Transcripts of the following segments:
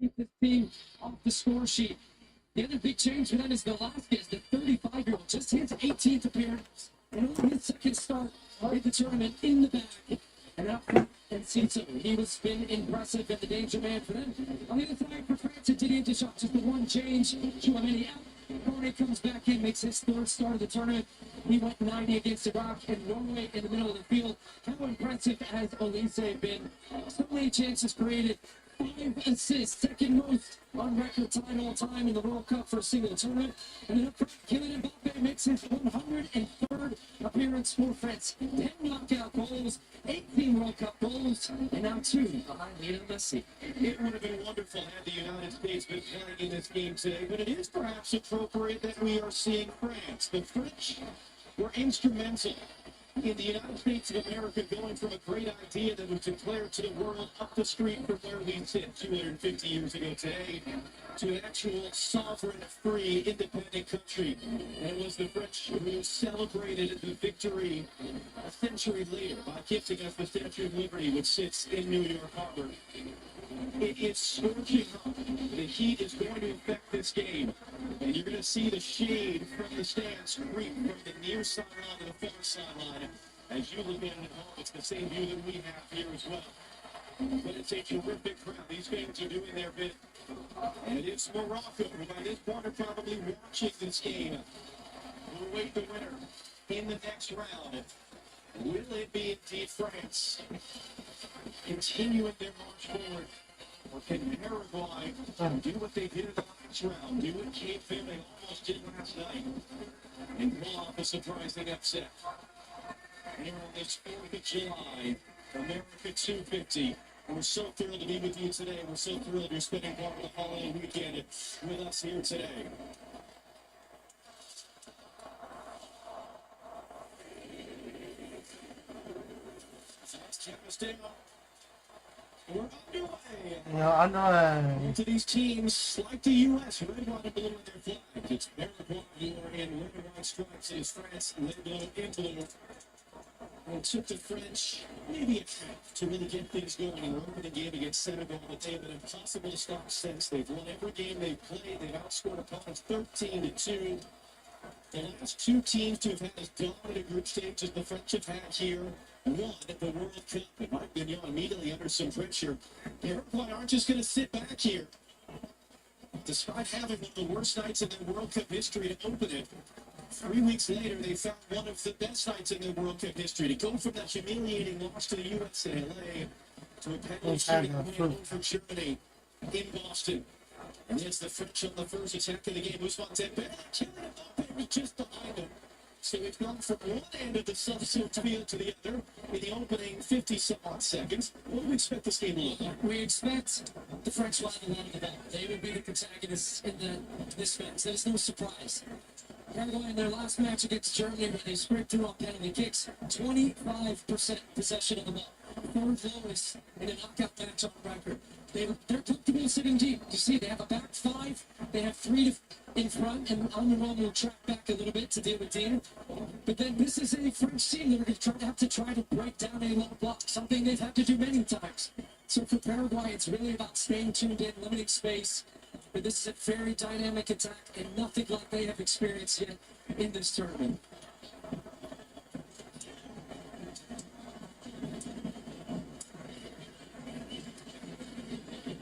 Keep this team off the score sheet. The other big change for them is Velasquez, the 35-year-old, just his 18th appearance. And on his second start in the tournament in the bag. And up front, and Cito, he was been impressive and the danger man for them. On the other side for France, it did Deschamps, just the one change. Chouameni out. Corey comes back in, makes his third start of the tournament. He went 90 against Iraq and Norway in the middle of the field. How impressive has Olise been? So many chances created. 5 assists, second most on record all time in the World Cup for a single tournament. And then up front, Kylian Mbappe makes his 103rd appearance for France. 10 knockout goals, 18 World Cup goals, and now 2 behind Lionel Messi. It would have been wonderful had the United States been playing in this game today, but it is perhaps appropriate that we are seeing France. The French were instrumental in the United States of America going from a great idea that was declared to the world up the street from where we sit 250 years ago today to an actual sovereign, free, independent country. And it was the French who celebrated the victory a century later by gifting us the Statue of Liberty, which sits in New York Harbor. It is scorching hot. The heat is going to affect this game. And you're going to see the shade from the stands creep from the near sideline to the far sideline. As you look at it at home, it's the same view that we have here as well. But it's a terrific crowd. These fans are doing their bit. And it's Morocco, who by this point are probably watching this game. We'll await the winner in the next round. Will it be indeed France continuing their march forward? Or can Paraguay do what they did in the last round? Do what Cape Verde almost did last night? And pull off a surprising upset. Here on this 4th of July, America 250. We're so thrilled to be with you today. We're so thrilled you're spending part of the holiday weekend with us here today. We're underway. I know. To these teams like the U.S., red, white, and blue in their flag. It's Paraguay who are in red and white stripes. It is France, red, blue, and blue. It took the French maybe a half to really get things going in the opening game against Senegal, but they've been impossible to stop since. They've won every game they've played. They've outscored opponents 13-2. The last 2 teams to have had as dominant a group stage as the French have had here won the World Cup. And Mike Mignon immediately under some pressure. Paraguay aren't just going to sit back here. Despite having one of the worst nights in their World Cup history to open it, 3 weeks later, they found one of the best nights in their World Cup history to go from that humiliating loss to the U.S. in L.A. to a penalty shooting win over Germany in Boston. And there's the French on the first attack of the game. Usman Dembele, Kylian Mbappe was just behind him. So we've gone from one end of the substitute field to the other in the opening 50-some-odd seconds. What do we expect this game to look like? We expect the French will have a lot of the ball. They would be the protagonists in this match. That is no surprise. Paraguay in their last match against Germany, where they scraped through on penalty kicks, 25% possession of the ball. 4th lowest in a knockout match on record. They're comfortable sitting deep. You see, they have a back 5. They have 3 in front, and Almiron will track back a little bit to deal with Dean. But then this is a French team that are going to have to try to break down a low block, something they've had to do many times. So for Paraguay, it's really about staying tuned in, limiting space. But this is a very dynamic attack, and nothing like they have experienced yet in this tournament.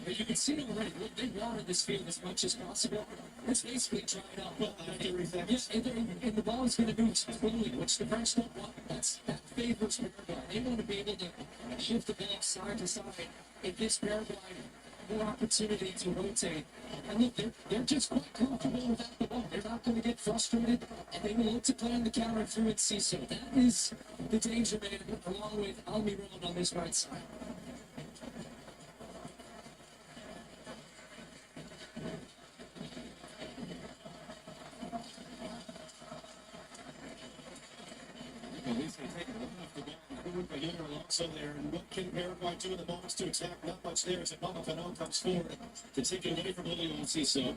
But you can see already, they wanted this field as much as possible. It's basically dried up. Well, and the ball is going to move slowly, which the French don't want. That favors Paraguay. They want to be able to shift the ball side to side. If this Paraguay more opportunity to rotate. And look, they're just quite comfortable without the ball. They're not going to get frustrated, and they will look to play on the counter through it. So that is the danger man, along with Almiron on this right side. So there, and what can Paraguay do in the moments to attack? Not much there as Mama Fanon comes forward to take it away from Lilian Ciso.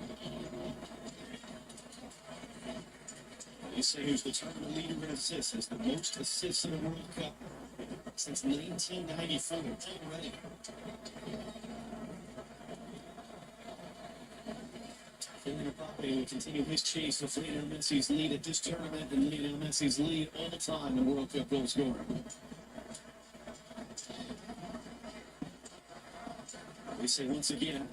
They say who's the tournament leader in assists, has the most assists in the World Cup since 1994 already. Kylian Mbappe will continue his chase of Lionel Messi's lead at this tournament and Lionel Messi's lead all the time in World Cup goal scorer. We say once again,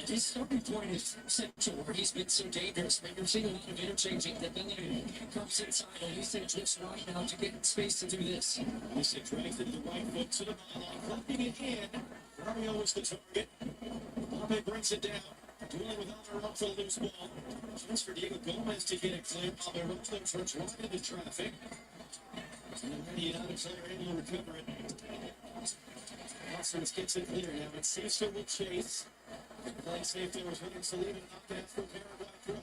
his starting point is central, where he's been so dangerous. Maybe we're seeing a lot of interchanging. The ability comes inside. Olise drifts right now to get space to do this. Olise drags it the right foot to the byline, locking it in. Mario is the target. Mbappe brings it down. Dealing with Almiron for the loose ball. Chance for Diego Gomez to get it clear. Almiron turns right into traffic. And then the United player able to recover it. Watsons gets it clear now. It's Cesar will chase. Playing safe there was winning Saliba knocked out for Paraguay crew.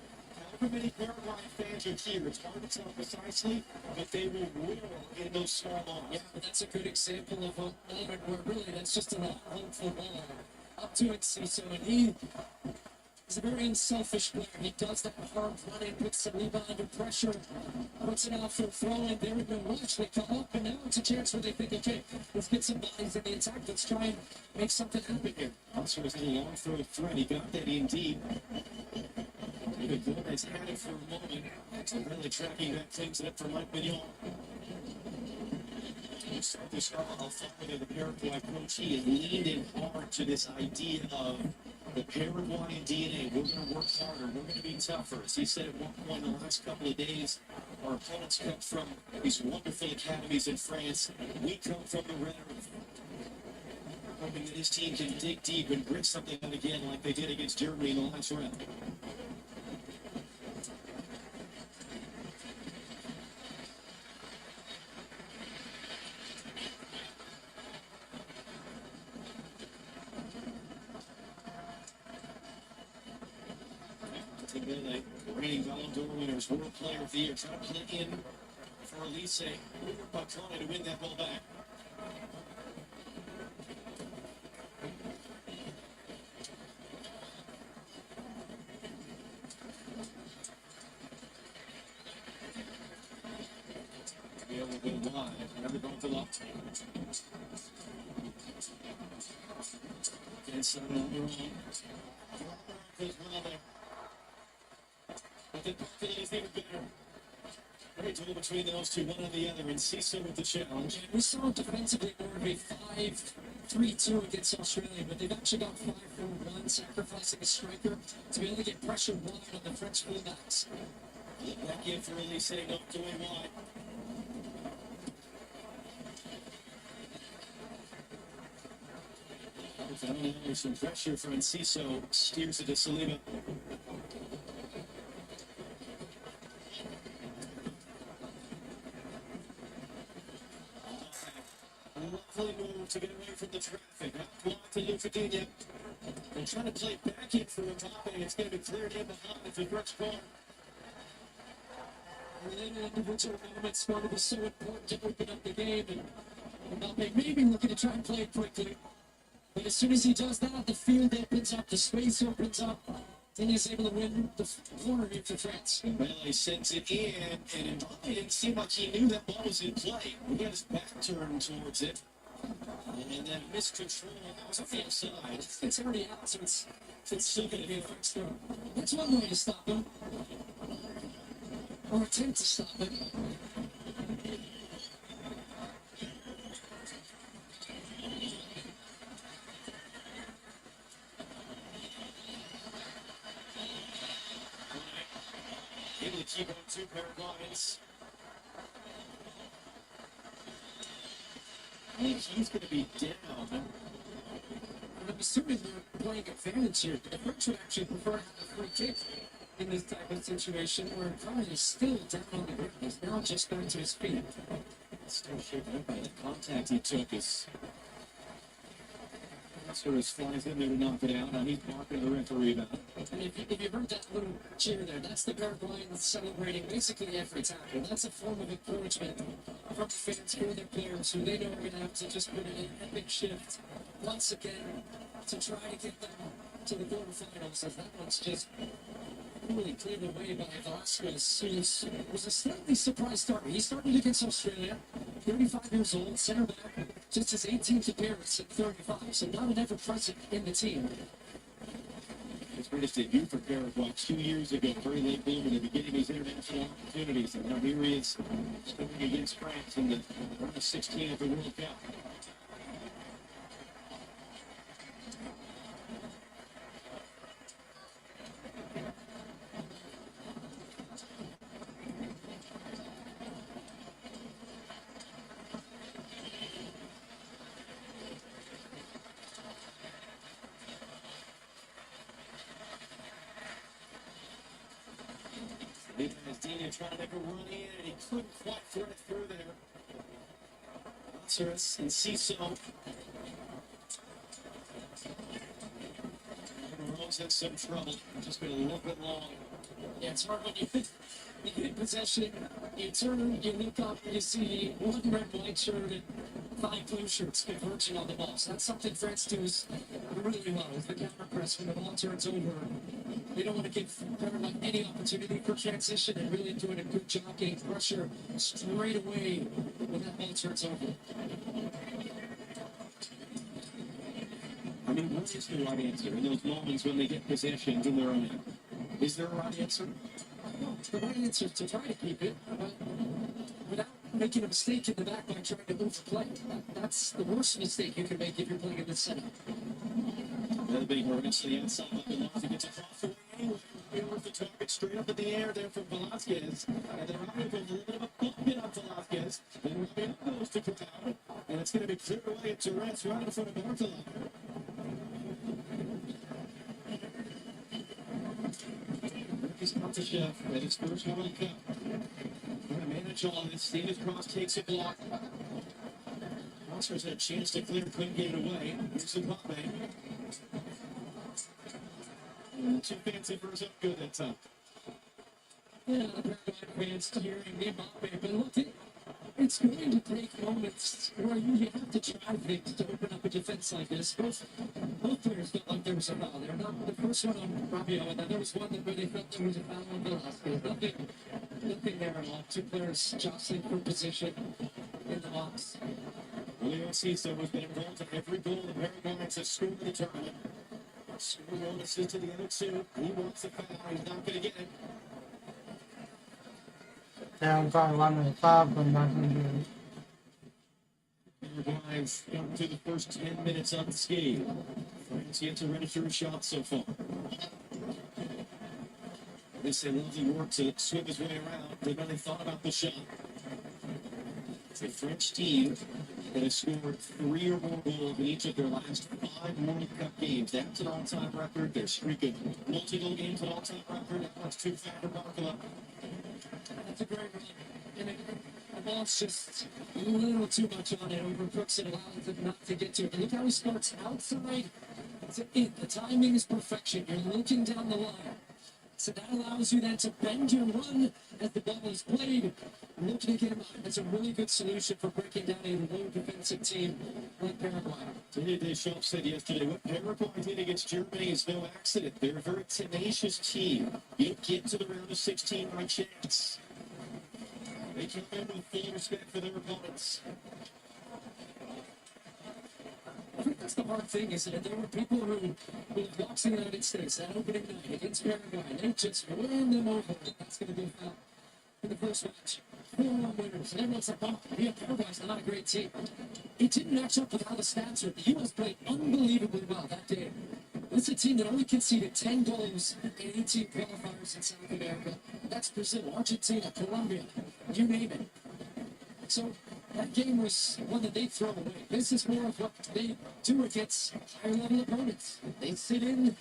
However many Paraguay fans are here, it's hard to tell precisely, but they will roar in those small balls. Yeah, but that's a good example of a moment where really that's just a hopeful ball up to it, Cesar, and he is a very unselfish player. He does that hard running, puts Saliba under pressure, puts it out for a throw, and there we go. Watch, they come up, and now it's a chance where they think, okay, let's get some bodies in the attack. Let's try and make something happen here. Also was in a long throw threat. He got that in deep. David Gomez had it for a moment. So really tracking that things up for Mike Mignon. Start this off with the Paraguay coach. He has leaned in hard to this idea of the Paraguayan DNA. We're going to work harder. We're going to be tougher. As he said at one point in the last couple of days, our opponents come from these wonderful academies in France. We come from the Red Earth. Hoping that his team can dig deep and grit something out again like they did against Germany in the last round. The reigning Ballon d'Or winners, World Player of the Year, trying to play in for Olise. By trying to win that ball back. Be able to go wide. Never going to lock. Inside on I think is even better. Very duel between those two, one on the other, and Cesar with the challenge. We saw defensively more of a 5-3-2 against Australia, but they've actually got 5-4-1, sacrificing a striker to be able to get pressure wide on the French fullbacks. Back in for Elise, not doing wide. There's some pressure from Enciso, steers it to Saliba. Lovely move to get away from the traffic. Block to Lucadinha. They're trying to play back in for Mbappe. It's going to be cleared in behind the French corner. And then individual moments going to be so important to open up the game. And Mbappe maybe looking to try and play it quickly. But as soon as he does that, the field opens up, the space opens up, then he's able to win the corner here for France. Well, he sends it in, and Mbappe didn't seem like he knew that ball was in play. He had his back turned towards it, and then miscontrol was on the side. It's already out, so it's still going to be a French throw. That's one way to stop him, or attempt to stop him. Able to keep on two Paraguayans. I think he's going to be down. I'm assuming they're playing advantage here. The French would actually prefer a free kick in this type of situation where Carter is still down on the ground. He's now just going to his feet. Still shaken up by the contact he took. Sort of flies in there to knock it out. Now he's marking the referee about it. And if you heard that little cheer there, that's the Paraguayans celebrating basically every tackle. That's a form of encouragement from fans for their players who they know are going to have to just put in an epic shift once again to try to get them to the quarterfinals. As that one's just really cleared away by Velasquez, who was a slightly surprise starter. He started against Australia, 35 years old, center back, just his 18th appearance at 35, so not an ever present in the team. It's Greatest debut for Paraguay 2 years ago, very late bloomer to be getting these international opportunities. And now here he is scoring against France in the round of 16 of the World Cup. Dina trying to make a run in, and he couldn't quite thread it through there. Lazarus and Ciso. Rose has some trouble. Just been a little bit long. Yeah, it's hard when you get possession, you turn, you look up, you see one red, white shirt and 5 blue shirts converging on the ball. So that's something France does really well, is the counter press when the ball turns over. They don't want to give Paraguay any opportunity for transition and really doing a good job getting pressure straight away when that ball turns over. I mean, what is the right answer in those moments when they get possession in their own end? Is there a right answer? No, the right answer is to try to keep it, but without making a mistake in the back by trying to overplay. That's the worst mistake you can make if you're playing in this setup. Another big Morgan to the outside, but Velazquez gets across the way. With the target straight up in the air there from Velazquez. And then Rabiot goes a little bit of a bump in on Velazquez. Then Rabiot goes to Crowd. And it's going to be cleared away at Tourette's right in front of Bartolo. Marcus Montechev at his first World Cup. Going to manage all this. David Cross takes a block. Oscars had a chance to clear, couldn't get it away. Here's Mbappe. Too fancy for his own good that time. Yeah, the Paraguay fans cheering Mbappe, but look, it's going to take moments where you have to try things to open up a defense like this. Both players felt like there was a foul. They're not the first one on Rabiot, and then there was one where they felt there was a foul on Velazquez. Nothing there at all. 2 players jostling for position in the box. Leo Ciso has been involved in every goal the Paraguay has scored in the tournament. Score notices to the other 2. He wants the foul. He's not going to get it. Down by 1-5 from nothing. Paraguay's gotten through the first 10 minutes unscathed. France yet to register a shot so far. This a lovely work to swim his way around. They've only thought about the shot. It's a French team that has scored 3 or more goals in each of their last 5 World Cup games. That's an all-time record. Their streak of multi-goal games an all-time record. That's 2 for Bartolo. That's a great run. And the ball's just a little too much on it. Overcooks it, allows it not to get to it. Look how he starts outside to in. The timing is perfection. You're looking down the line. So that allows you then to bend your run as the ball is played. Looking to get him out. That's a really good solution for breaking down a low defensive team like Paraguay. Didier Deschamps said yesterday, what Paraguay did against Germany is no accident. They're a very tenacious team. You get to the round of 16 by chance. They come in with full respect for their opponents. I think that's the hard thing, isn't it? There were people who watched the United States that opening night against Paraguay. They just ran them over. That's going to be a foul in the first match. 4-1 winners. And everyone's like, oh, yeah, Paraguay's not a great team. It didn't match up with how the stats were. The U.S. played unbelievably well that day. It's a team that only conceded 10 goals in 18 qualifiers in South America. That's Brazil, Argentina, Colombia, you name it. So that game was one that they throw away. This is more of what they do against higher level opponents. They sit in,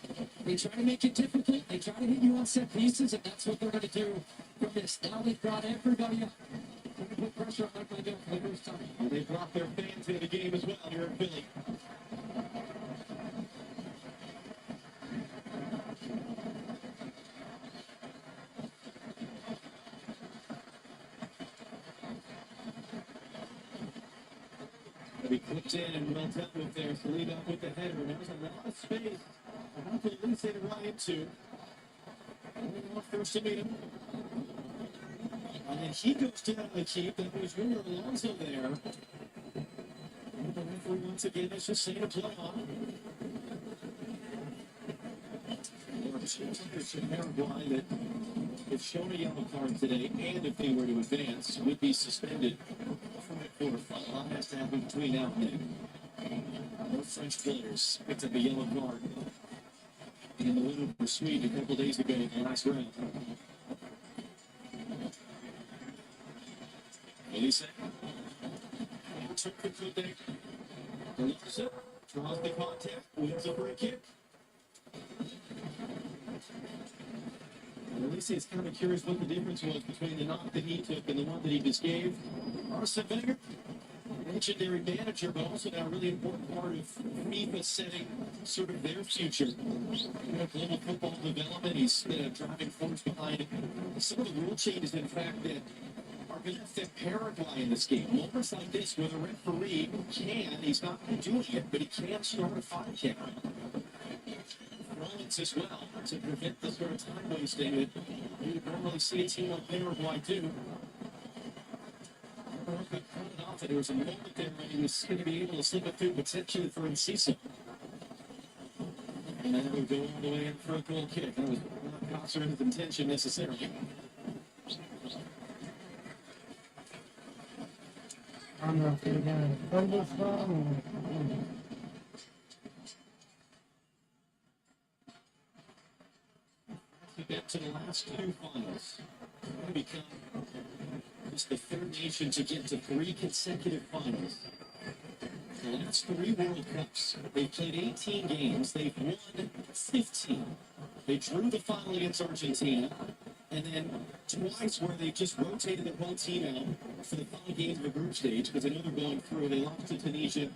they try to make it difficult, they try to hit you on set pieces, and that's what they're going to do from this. Now they've brought everybody up. They're going to put pressure on Michael Joe for the first time. And they brought their fans into the game as well here in Philly. Be clipped in and well dealt with there to lead up with the header. And there's a lot of space. How can at least hit it right into? First to meet him. And then he goes down the keep. That was Junior Alonso there. And the referee once again is just saying to play on. two players from Paraguay that, if shown a yellow card today, and if they were to advance, would be suspended from the quarterfinal. A lot has to happen between now and then. Both French players picked up a yellow card in the win over Sweden a couple days ago in the last round. Elise. Took the good day. Elise draws the contact, wins over a kick. Elise is kind of curious what the difference was between the knock that he took and the one that he just gave. Arsene Wenger, legendary manager, but also now a really important part of FIFA setting sort of their future. Global football development, he's been a driving force behind some of the rule changes, in fact, that are going to affect Paraguay in this game. Moments like this where the referee he's not doing it, but he can start a 5 count. Moments as well to prevent the sort of time wasting that you would normally see a team like Paraguay do. There was a moment there when he was going to be able to slip it through potentially for Enciso. And then it would go all the way in for a goal kick. That was not Coster's intention necessarily. I don't know if they're gonna play this one We get to the last two finals. We become just the third nation to get to 3 consecutive finals. The last 3 World Cups, they've played 18 games. They've won 15. They drew the final against Argentina, and then twice where they just rotated the whole team out for the final games of the group stage, because they know they're going through. They lost to Tunisia.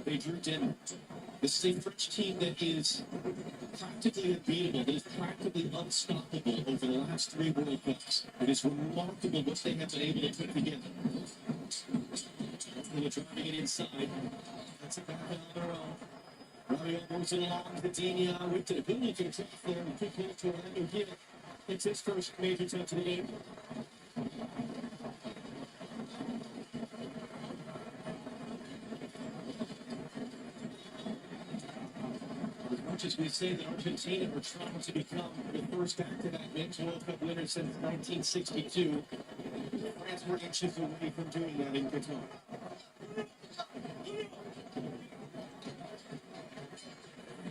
They drew Denmark. This is a French team that is practically unbeatable, that is practically unstoppable over the last 3 World Cups. It is remarkable what they have been able to put together. They're driving it inside. That's a back on their own. Rabiot moves it along to Dina with the ability to attack there and quick hold to Orlando Gil. It's his first major touch of the game. As much as we say that Argentina are trying to become the first back-to-back men's World Cup winner since 1962, France were inches away from doing that in Qatar.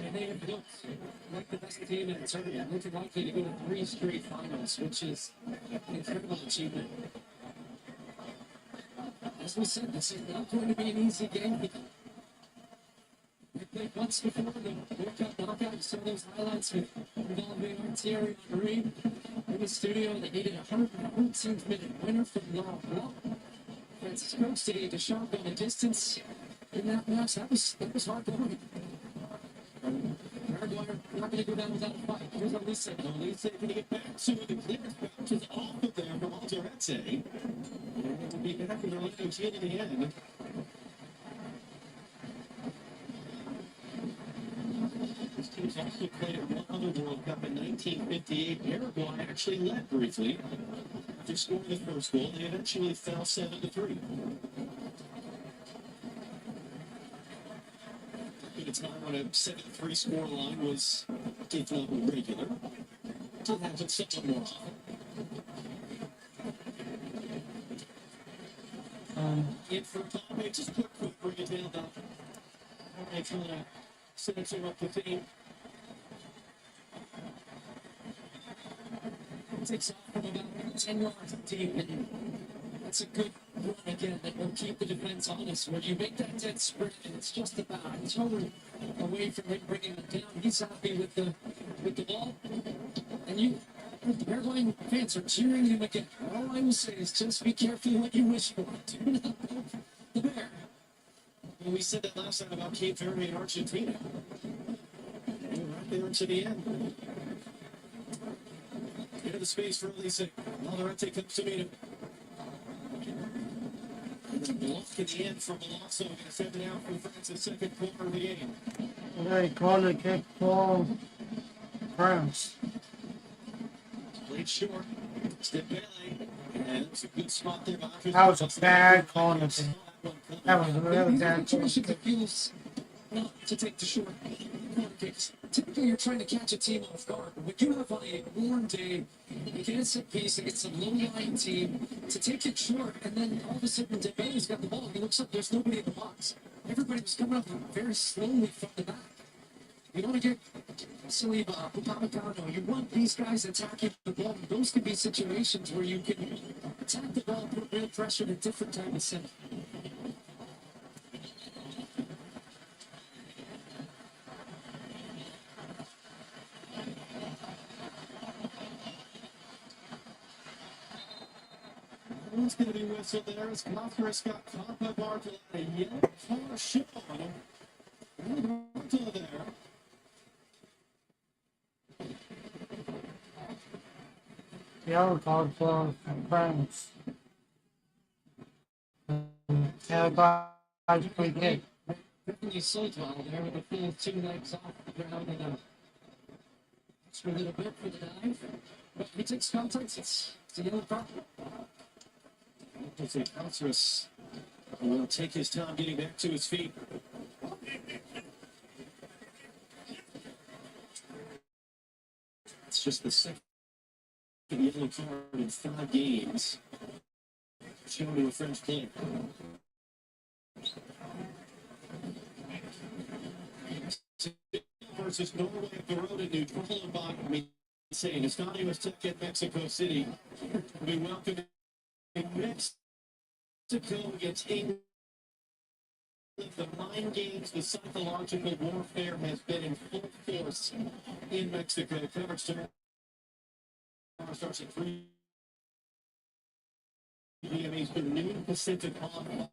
And they have looked like the best team in the tournament, looking likely to go to 3 straight finals, which is an incredible achievement. As we said, this is not going to be an easy game. We played once before the World Cup knockout. You saw those highlights with involving Thierry Henry in the studio. They needed a 114th minute winner from Laurent Blanc. Francisco stayed to sharp on the distance in that match. That was hard going. Paraguay are not going to go down without a fight. Here's Elise. Elise going to get back to the clearance bounces off of there from Alderete. And will be back in the Orlando Gil in the end. This team's also played at one other World Cup in 1958. Paraguay actually led briefly. After scoring the first goal, they eventually fell 7-3. At a time when a 7-3 scoreline was, if not regular, did happen somewhat more often. In for Tommy, just quick, bring it down. Tommy trying to center up the team. Takes off from about 10 yards deep, and that's a good run again that will keep the defense honest. When you make that dead sprint and it's just about a turn away from him bringing it down, he's happy with the ball. And the Paraguayan fans are cheering him again. All I will say is just be careful what you wish for. Do not go for the bear. Well, we said that last time about Cape Verde and Argentina. We're right there to the end. Into the space for Elise. Alderete comes to meet him. And then block in the end from Alonso. Going to send it out for France's second quarter of the game. They call it kick for France. Played short. Step Bailey. And it's a good spot there. That was a bad corner kick. That was a really bad corner Intuition kick. feels not to take the short. Because typically you're trying to catch a team off guard. But when you have on a warm day, you get a set piece against a low-lying team to take it short, and then all of a sudden DeBay's got the ball. He looks up, there's nobody in the box. Everybody was coming up very slowly from the back. You don't want to get Saliba, Upamecano. You want these guys attacking the ball. Those can be situations where you can attack the ball, put real pressure in a different type of setting. Who's going to be whistled there as Conference got caught by Bartolo. A yellow card shown on him. And Bartolo there. Yellow card for France. Paraguay free kick. Definitely sold well there with the full 2 legs off the ground and a extra little bit for the dive. But he takes contact. It's a yellow card. Jose Contreras will take his time getting back to his feet. It's just the second yellow card in 5 games shown to a French player. Versus Norway at the road in New Trollenbach. Saying Estadio Azteca at Mexico City. We welcome Mexico against England. The mind games, the psychological warfare has been in full force in Mexico. Coverage tomorrow starts at 3 p.m. Eastern, noon Pacific on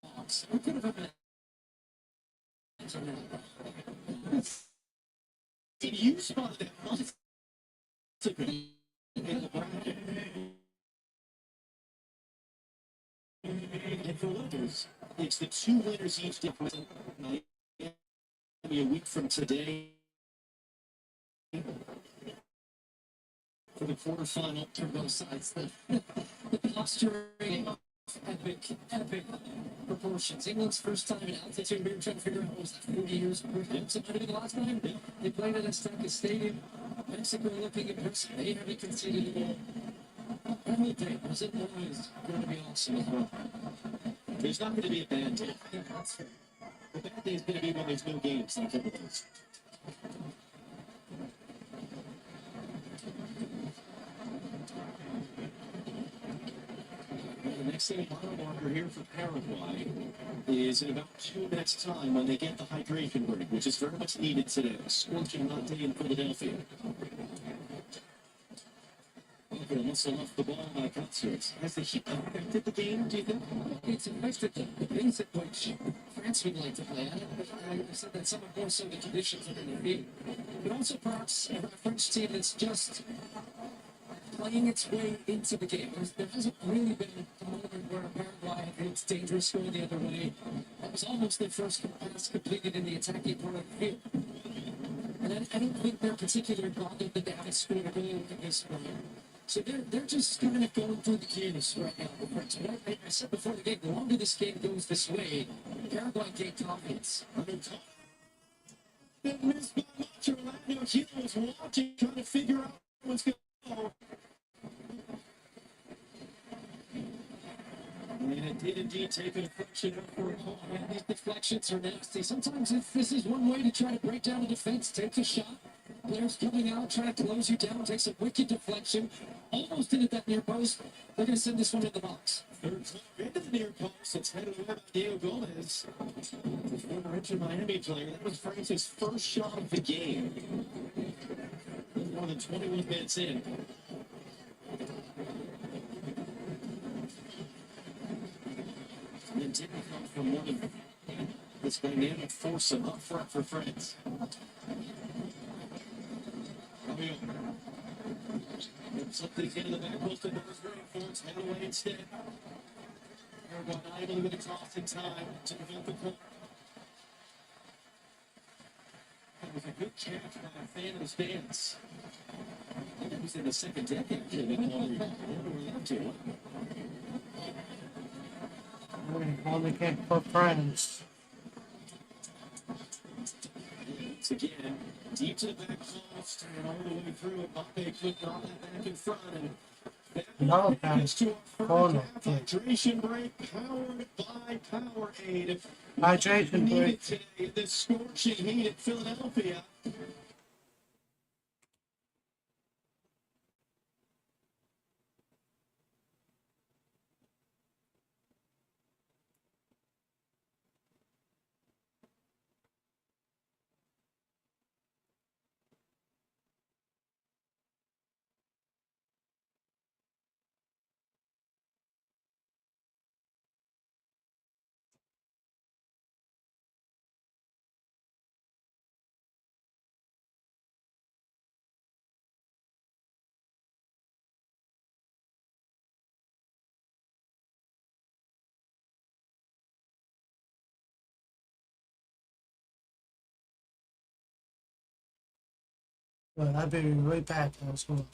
Fox. We could have been. Did you spot that Mexico in the bracket? And for others, it's the 2 winners each day. A week from today for the quarterfinal. For both sides. The posturing of epic proportions. England's first time in altitude. We were trying to figure out what was that, 40 years perhaps. It might have been the last time. They played at Azteca Stadium. Mexico looking impressive. They haven't conceded a goal. That whole day was it always going to be awesome. There's not going to be a bad day. Yeah, that's fair. The bad day is going to be when there's no games. Like everything's. The next thing mile marker here for Paraguay is in about 2 minutes' time when they get the hydration break, which is very much needed today. Scorching hot day in Philadelphia. Okay, let's off the ball by Contreras. Has the heat affected the game, do you think? It's affected the pace at which France would like to play at it. But I said that some of more so the conditions under their feet. But also perhaps a French team that's just playing its way into the game. There hasn't really been a moment where Paraguay had it's dangerous going the other way. That was almost their first pass completed in the attacking part of the field. And I don't think they're particularly bothered that they haven't scored a goal in this one. So they're just kind of going through the gears right now, the French. But I said before the game, the longer this game goes this way, Paraguay gain confidence. That missed by Macho Orlando. He was watching, trying to figure out what's going to go. And it did indeed take a deflection up for a goal. And these deflections are nasty. Sometimes if this is one way to try to break down the defense, take a shot. Players coming out, trying to close you down, takes a wicked deflection. Almost did it that near post. They're going to send this one in the box. Third into the near post. It's headed over by Diego Gomez. The former Inter Miami player. That was France's first shot of the game. More than 21 minutes in. And then didn't come from one of this dynamic foursome up front for France. Something's into the back post and numbers reinforced. Head away instead. Paraguay not able to get a toss in time to prevent the goal. That was a good catch by a fan of the stands. I think it was in the second decade. We're up to. Only kick for France. Once again, deep to the back post and all the way through. Mbappe couldn't knock that back in front. And No, that gets to our corner. first half hydration break, powered by Powerade. Hydration Needed break. today in this scorching heat in Philadelphia. Well, I'll be right back. Also.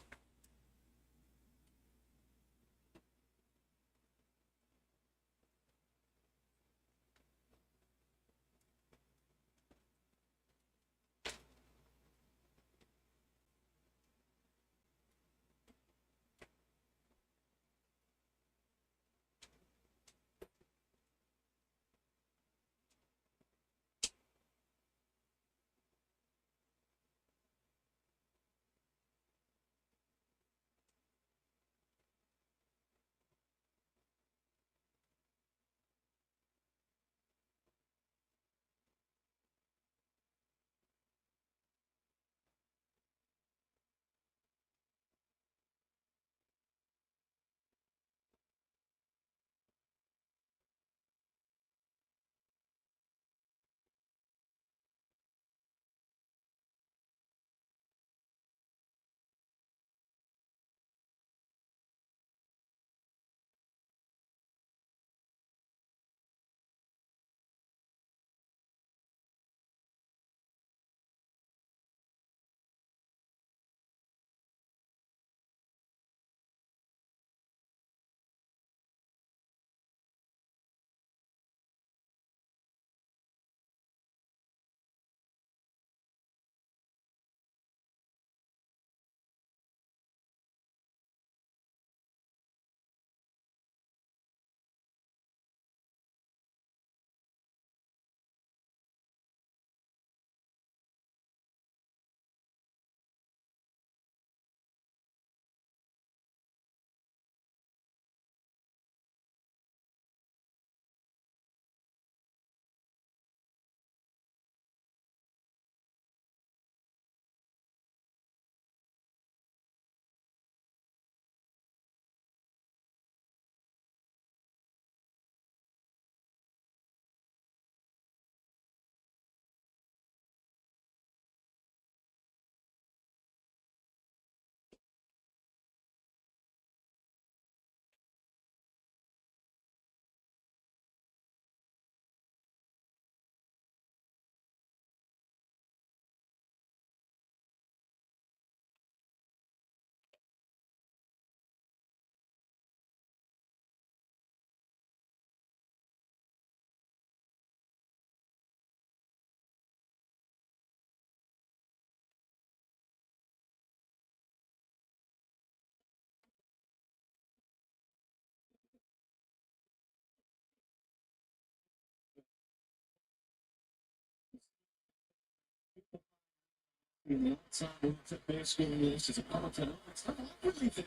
And the outside looks at baseball list is a Pelton. It's not really there.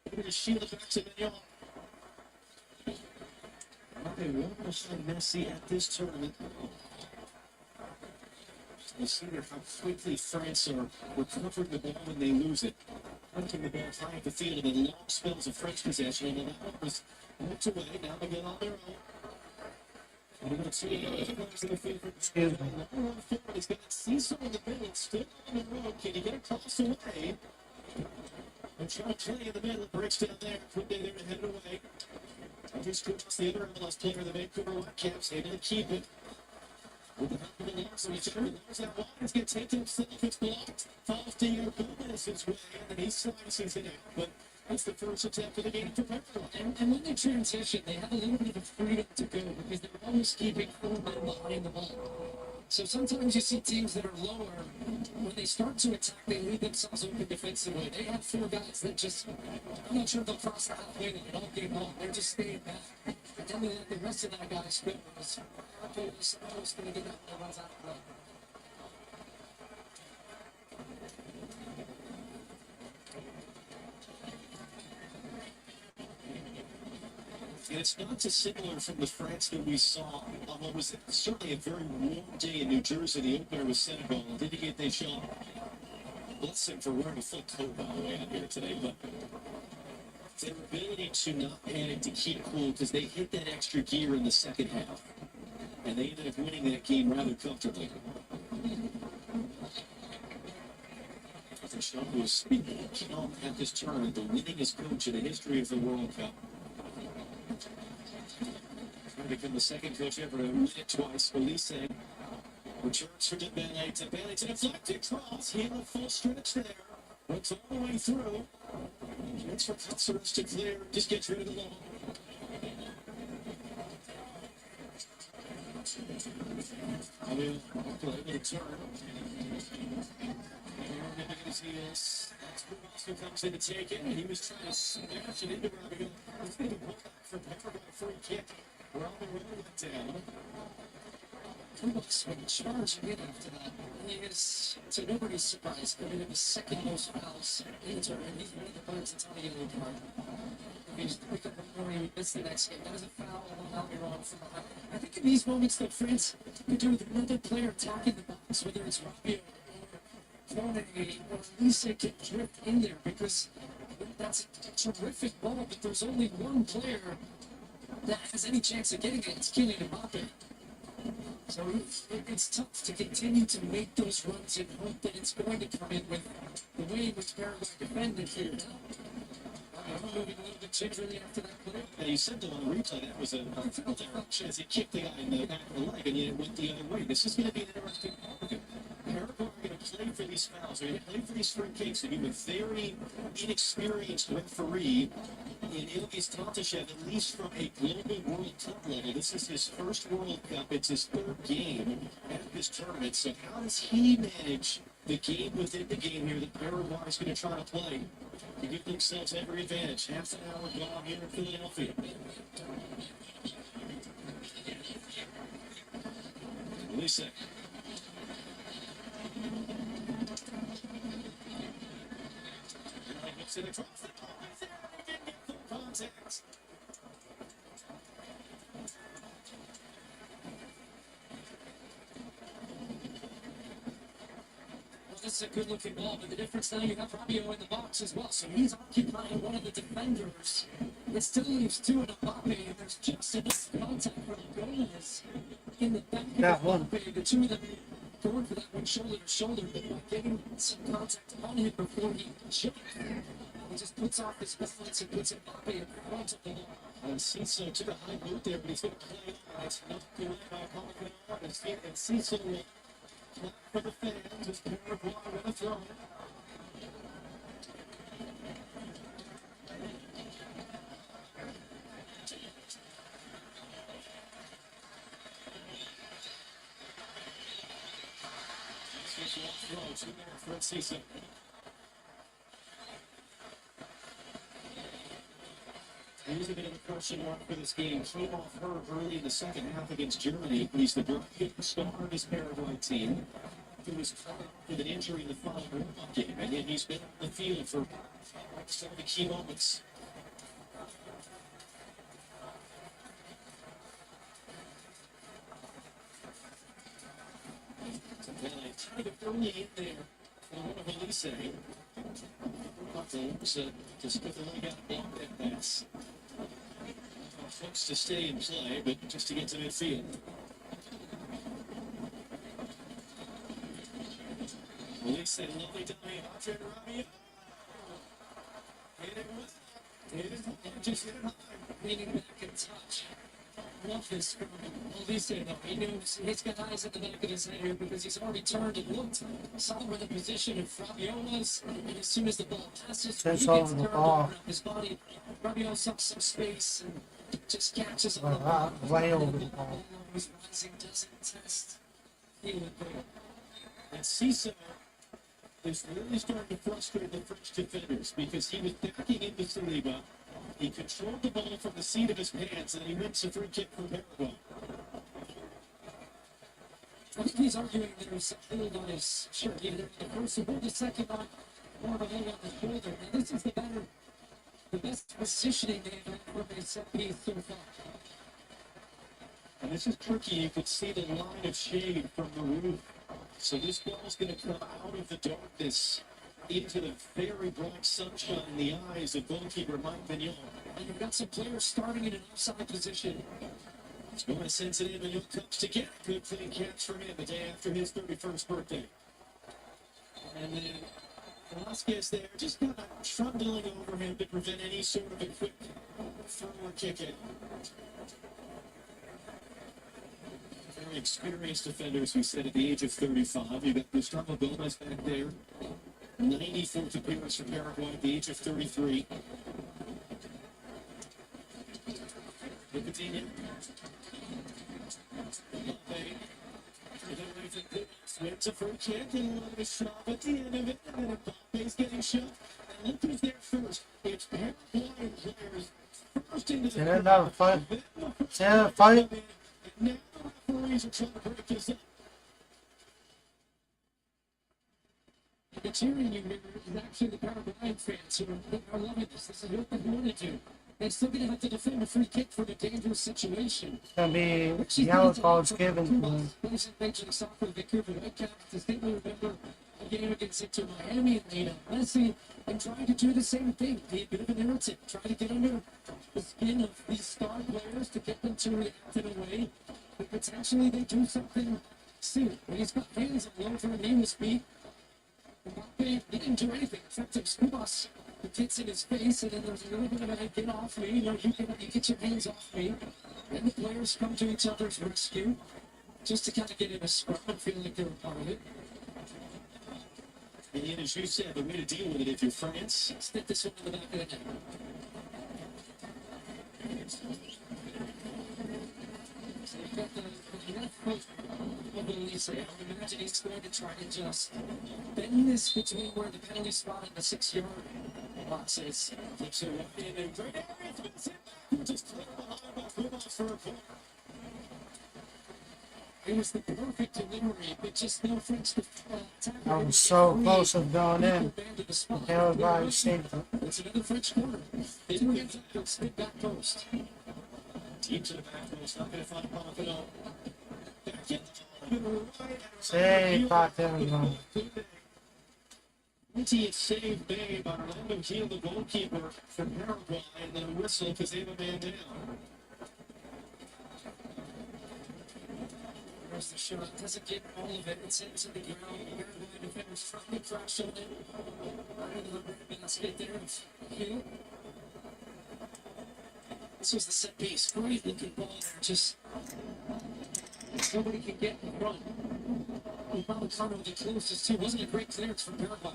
They're going to shield it back to Mignon. They won't play Messi at this tournament. You see how quickly France are recovering the ball when they lose it. Punting the ball high at the field and then long spells of French possession. And then that one was knocked away. Now they get on their own. And we're going to see the players in the field. Excuse me. He's got Cecil in the middle. Still on the road. Can he get across the way? And try to play in the middle. Breaks down there. Quickly there to head it away. Just across the other MLS player, the Vancouver Whitecaps, able to keep it. With the help of the Nelson, he's trying to lose that wide. He's going to take himself. It's blocked. Falls to Gomez's way, and then he slices it out. But that's the first attempt of the game for Paraguay. And when they transition, they have a little bit of freedom to go because they're always keeping 4 men behind the ball. So sometimes you see teams that are lower, when they start to attack, they leave themselves open defensively. They have four guys that just, I'm not sure they'll cross the halfway line all game long. They're just staying back. And then they let the rest of that guys go. It's supposed to get that one runs out of play. And it's not dissimilar from the France that we saw on what was certainly a very warm day in New Jersey. The opener was Senegal. Didn't get their shot. Bless him for wearing a full coat, by the way, out here today. But their ability to not panic, to keep cool, because they hit that extra gear in the second half. And they ended up winning that game rather comfortably. Deschamps, who is keen at this tournament, the winningest coach in the history of the World Cup. Trying to become the second coach ever to win it twice. Elise returns for Dembele to Bailey to deflected cross. He had a full stretch there. Works all the way through. Gets for Cutsers to clear. Just gets rid of the ball. I mean, play with a turn. His heels. That's who comes in to take it. And he was trying to smash it into Robbie. He's going to pull back from Paraguay free kick. We're on the road went down. Kubox went charging in after that. And he is, to nobody's surprise, committed the second most fouls in the tournament. He's one of the players that's on the yellow card. If he's quick up before he missed the next game, that is a foul on Almiron from behind. I think in these moments that France could do with another player attacking the box, whether it's Rabiot or Elise can drift in there, because that's a terrific ball, but there's only one player that has any chance of getting it. It's Kylian Mbappe. So it's tough to continue to make those runs and hope that it's going to come in with the way in which Paraguay defended here now. I'm moving a little bit gingerly after that play. Yeah, you said that on the replay, that was a foul there as he kicked the guy in the back of the leg, and yet it went the other way. This is going to be an interesting ball. Paraguay are going to play for these fouls. They're going to play for these free kicks. They have a very inexperienced referee in Ilgiz Tantashev, at least from a global World Cup level. This is his first World Cup. It's his third game at this tournament. So how does he manage the game within the game here that Paraguay is going to try to play to give themselves every advantage? Half an hour gone here in Philadelphia. Lisa. It across the ball there, they didn't get full contact. Well, this is a good looking ball, but the difference now, you have Rabiot in the box as well, so he's occupying one of the defenders. It still leaves two in Mbappe, and there's just enough contact for Gomez in the back of Mbappe. The two of them going for that one shoulder to shoulder, but by getting some contact on him before he jumped, he just puts off his balance and puts Mbappe in front of the ball. And Cecil took a high boot there, but he's going to play it. It's not good by Colin. And Cecil will play for the fans as Paraguay with a throw. Two more for Cecil. Here's a bit of a question mark for this game. Came off hurt early in the second half against Germany. He's the great star of his Paraguay team, who was caught with an injury in the final warm-up game, and yet he's been on the field for some of the key moments. Trying to get early in there for one of Elise. Just put the leg out and block that pass. Folks to stay and play, but just to get to midfield. Elise, lovely dummy, Andre Rabiot. Hit it, just hit it high. Leaning back and touch. Love this from Elise, though. He knows he's got eyes at the back of his head here because he's already turned and looked, saw where the position of Rabiot was, and as soon as the ball passes, he gets turned around his body. Rabiot sucks some space and just catches on the ball. Way over the ball. He's rising, doesn't test. feeling there. And Cisse is really starting to frustrate the French defenders because he was backing into Saliba. He controlled the ball from the seat of his pants, and he wins a free kick for Paraguay. I think he's arguing there's a hold on his shirt, either the first or the second on, more of a hold on the shoulder. And this is the best positioning they've had from a set piece so far. And this is tricky. You can see the line of shade from the roof. So this ball's going to come out of the darkness into the very bright sunshine in the eyes of goalkeeper Mike Vignon. And you've got some players starting in an offside position. Gomez sends it in, Vignon comes to get a good clean catch for him the day after his 31st birthday. And then Velasquez there, just kind of trundling over him to prevent any sort of a quick forward kick in. Very experienced defenders, we said, at the age of 35. You've got Gustavo Gomez back there. 94th appearance for Paraguay at the age of 33. Nicotina. Wins a free kick and a shot at the end of it. And then Mbappe's getting shot. And look who's there first. It's Paraguayan players first into the fight. Fight. now the referees are trying to break this up. The cheering you hear is actually the Paraguayan fans who are loving this. This is what they want to do. They're still going to have to defend a free kick for the dangerous situation. It's going to be yellow cards given to them. Ladies and Major Soccer, the Vancouver Whitecaps distinctly remember a game against Inter Miami and Lena Messi and trying to do the same thing. Be a bit of an irritant. Try to get under the skin of these star players to get them to react in a way that potentially they do something soon. When he's got hands all over him, he was beat. Mbappe didn't do anything. Effective Skubas, who gets in his face, and then there's a little bit of a get off me. You get your hands off me. And the players come to each other's rescue just to kind of get in a scrum and feel like they're a part of it. And yet, as you said, the way to deal with it if you're France, Stick this one in the back of the net. So you've got the left foot of Elise. I would imagine he's going to try to just bend this between where the penalty spot and the 6-yard box is. takes it away in a great area. It's hit. Just clear behind by Skubas for a corner. It was the perfect delivery, but just no French attack. I was so close of going in. Everybody saved it. It's another French corner. They do get to spin back post. Deep to the back post, not going to find Pompano. Back in the right. Say, back there, man. 20th save made by Orlando Gil, the goalkeeper from Paraguay, and then a whistle because they have a man down. There's the shot. Doesn't get all of it. It's into the ground. Paraguay defenders from the crash on it. Right into the rim basket there. Hill. This was the set piece. Great looking ball there. Just nobody can get in front. Upamecano the closest too. Wasn't a great clearance from Paraguay,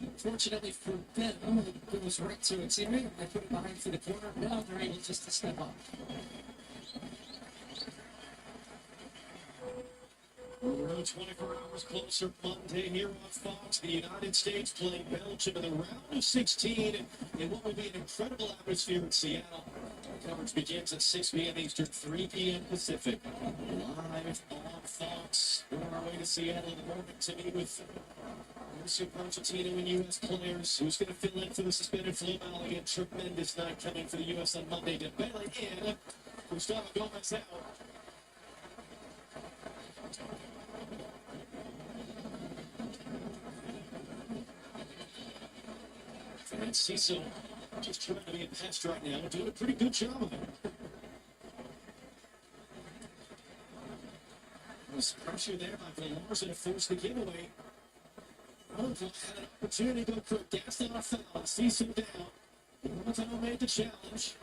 but fortunately for them, it goes right to its area. They put it behind for the corner. Now they're able just to step up. We're 24 hours closer Monday here on Fox. The United States playing Belgium in the round of 16 in what will be an incredible atmosphere in Seattle. Coverage begins at 6 p.m. Eastern, 3 p.m. Pacific. Live on Fox. We're on our way to Seattle in the morning to meet with Mauricio Pochettino and U.S. players. Who's going to fill in for the suspended Flo Maligan? Tremendous night coming for the U.S. on Monday. Dembele in. Gustavo Gomez out. And Cisse just trying to be a pest right now, doing a pretty good job of it. There's pressure there by Villar to force the giveaway. Had an opportunity to go for a gas on a foul. Cisse down. Montano made the challenge.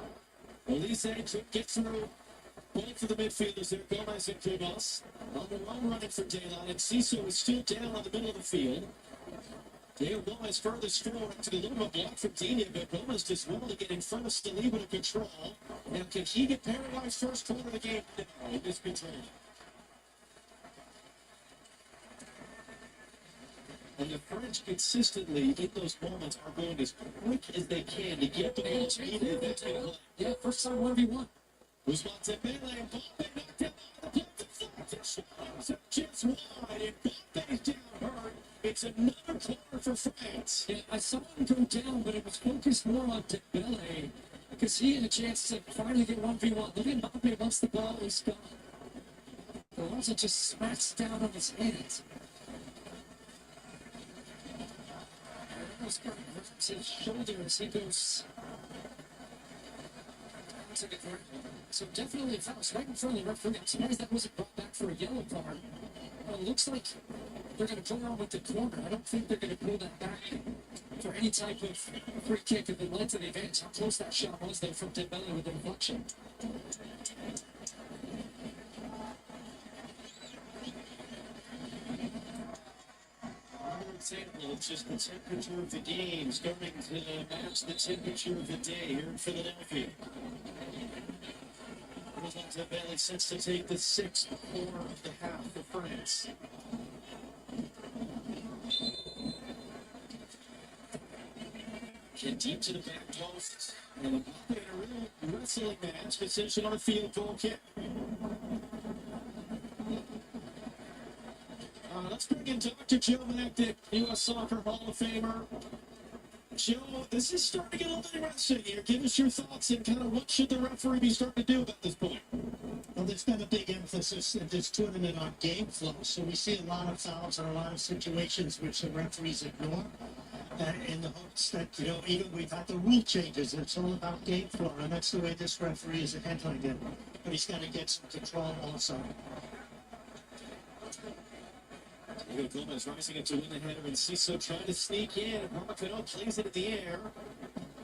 Elise could get through. Point for the midfielders there. Gomez and Kubas. On the run running for daylight. And Cisse is still down on the middle of the field. Dale Gomez furthest forward to the little block from Dina, but Gomez just well to get in front of Saliba to control. Now, can he get Paraguay's first corner of the game? No, it is controlled. And the French consistently, in those moments, are going as quick as they can to get the ball needed. That's been play. Yeah, first time 1v1. Usman Dembele and Mbappe knocked him out of the deflection. Just wide, and Mbappe's down hard. It's another corner for France. Yeah, I saw him go down, but it was focused more on Dembele because he had a chance to finally get 1v1. Look at Mbappe once the ball was gone. Alonso just smacks down on his hands. Hurts his shoulder as he goes down to the ground. So definitely fouls right in front of the referee. I'm surprised that wasn't brought back for a yellow card. It looks like they're going to go on with the corner. I don't think they're going to pull that back for any type of free kick if it led to the advantage. How close that shot was though from Dembele with the deflection. Example, it's just the temperature of the game starting to match the temperature of the day here in Philadelphia. Dembele sets to take the sixth quarter of the half for France. Get deep to the back post. And in a real wrestling match, position on the field goal kick. Let's bring in Dr. Joe Magdick, U.S. Soccer Hall of Famer. Joe, this is starting to get a little bit interesting here. Give us your thoughts and kind of what should the referee be starting to do about this point? Well, there's been a big emphasis in this tournament on game flow, so we see a lot of fouls and a lot of situations which the referees ignore. In the hopes that, even we've had the rule changes, it's all about game flow, and that's the way this referee is handling it. But he's got to get some control also. Gomez rising into win the header, and Ciso trying to sneak in. Marcano plays it in the air.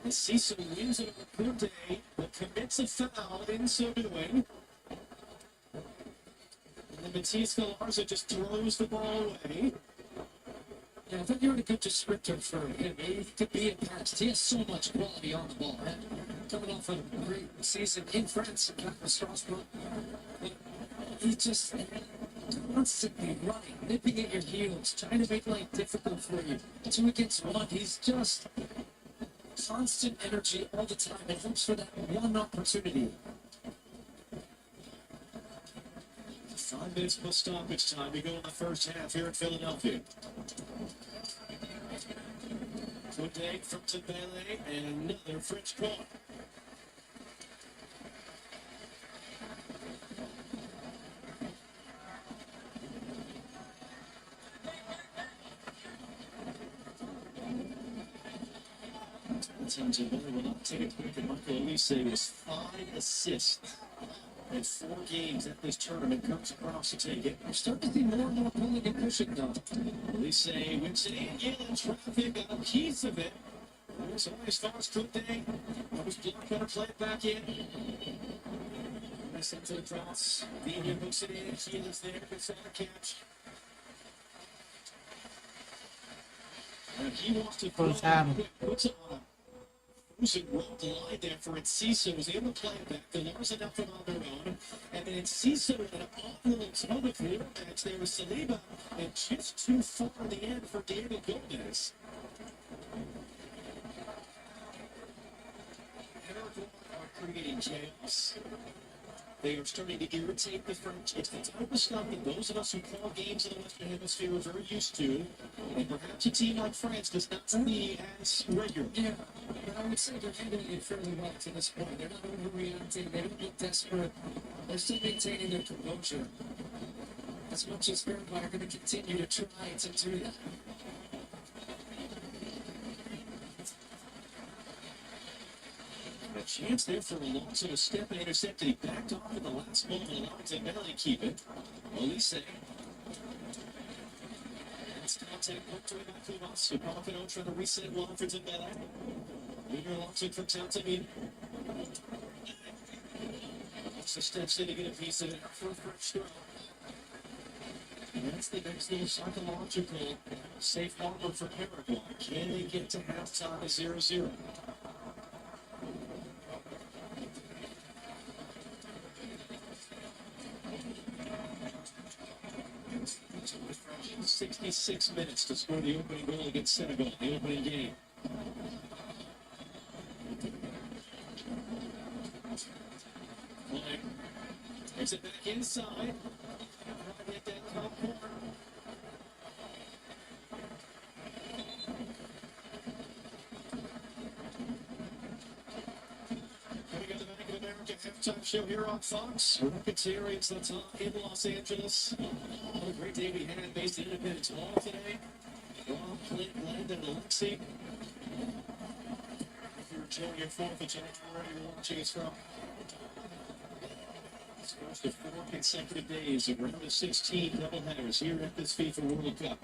And Ciso wins it over Kunde, but commits a foul in so doing. And then Matias Galarza just throws the ball away. Yeah, I thought you were a good descriptor for him. He could be impacted. He has so much quality on the ball. Right? Coming off a great season in France and Strasbourg. He just constantly running, nipping at your heels, trying to make life difficult for you. 2 against 1, he's just constant energy all the time and hopes for that one opportunity. 5 minutes plus stoppage time. We go in the first half here in Philadelphia. Kunde from Dembele and another French corner. Dembele will not take it quick, and Michael Elise was 5 assists in 4 games at this tournament. Comes across to take it. We're starting to see more and more pulling and pushing though. Elise wins it in, Galen traffic, got a piece of it. It's only as far as Kunde. That was blocked, better play it back in. Nice into the cross. Vina hooks it in, Keelan's there, gets on the catch. And he wants to puts it on. Who's rolled the line there for Enciso, was able to play it back. The Larson up from on their own. And then Enciso with an off little toe to clear match there with Saliba. And just too far in the end for David Gomez. Paraguay are creating chaos. They are starting to irritate the French. It's the type of stuff that those of us who call games in the Western Hemisphere are very used to. And perhaps a team like France does not see as regular. Yeah, but I would say they're handling it fairly well to this point. They're not overreacting. They don't look desperate. They're still maintaining their composure. As much as Paraguay are going to continue to try to do that. A chance there for Alonso to step and intercept. He backed off at the last moment, allowing Dembele to keep it. Elise. That's contact put to it by Kumas. Marcano trying to reset one for Dembele. Leader Alonso from Tantamina. Alonso steps in to get a piece of it for a first throw. And that's the next little psychological safe harbor for Paraguay. Can they get to halftime at 0-0? 66 minutes to score the opening goal against Senegal, the opening game. Takes it back inside. Trying to get that top corner. Coming on the Bank of America halftime show here on Fox. Rocketeers, that's on in Los Angeles. What a great day we had based in Independence Hall today. Rob, Clint, Glenn, and Alexi. If you're enjoying your 4th of July, where you're watching us from. First of 4 consecutive days of round of 16 doubleheaders here at this FIFA World Cup.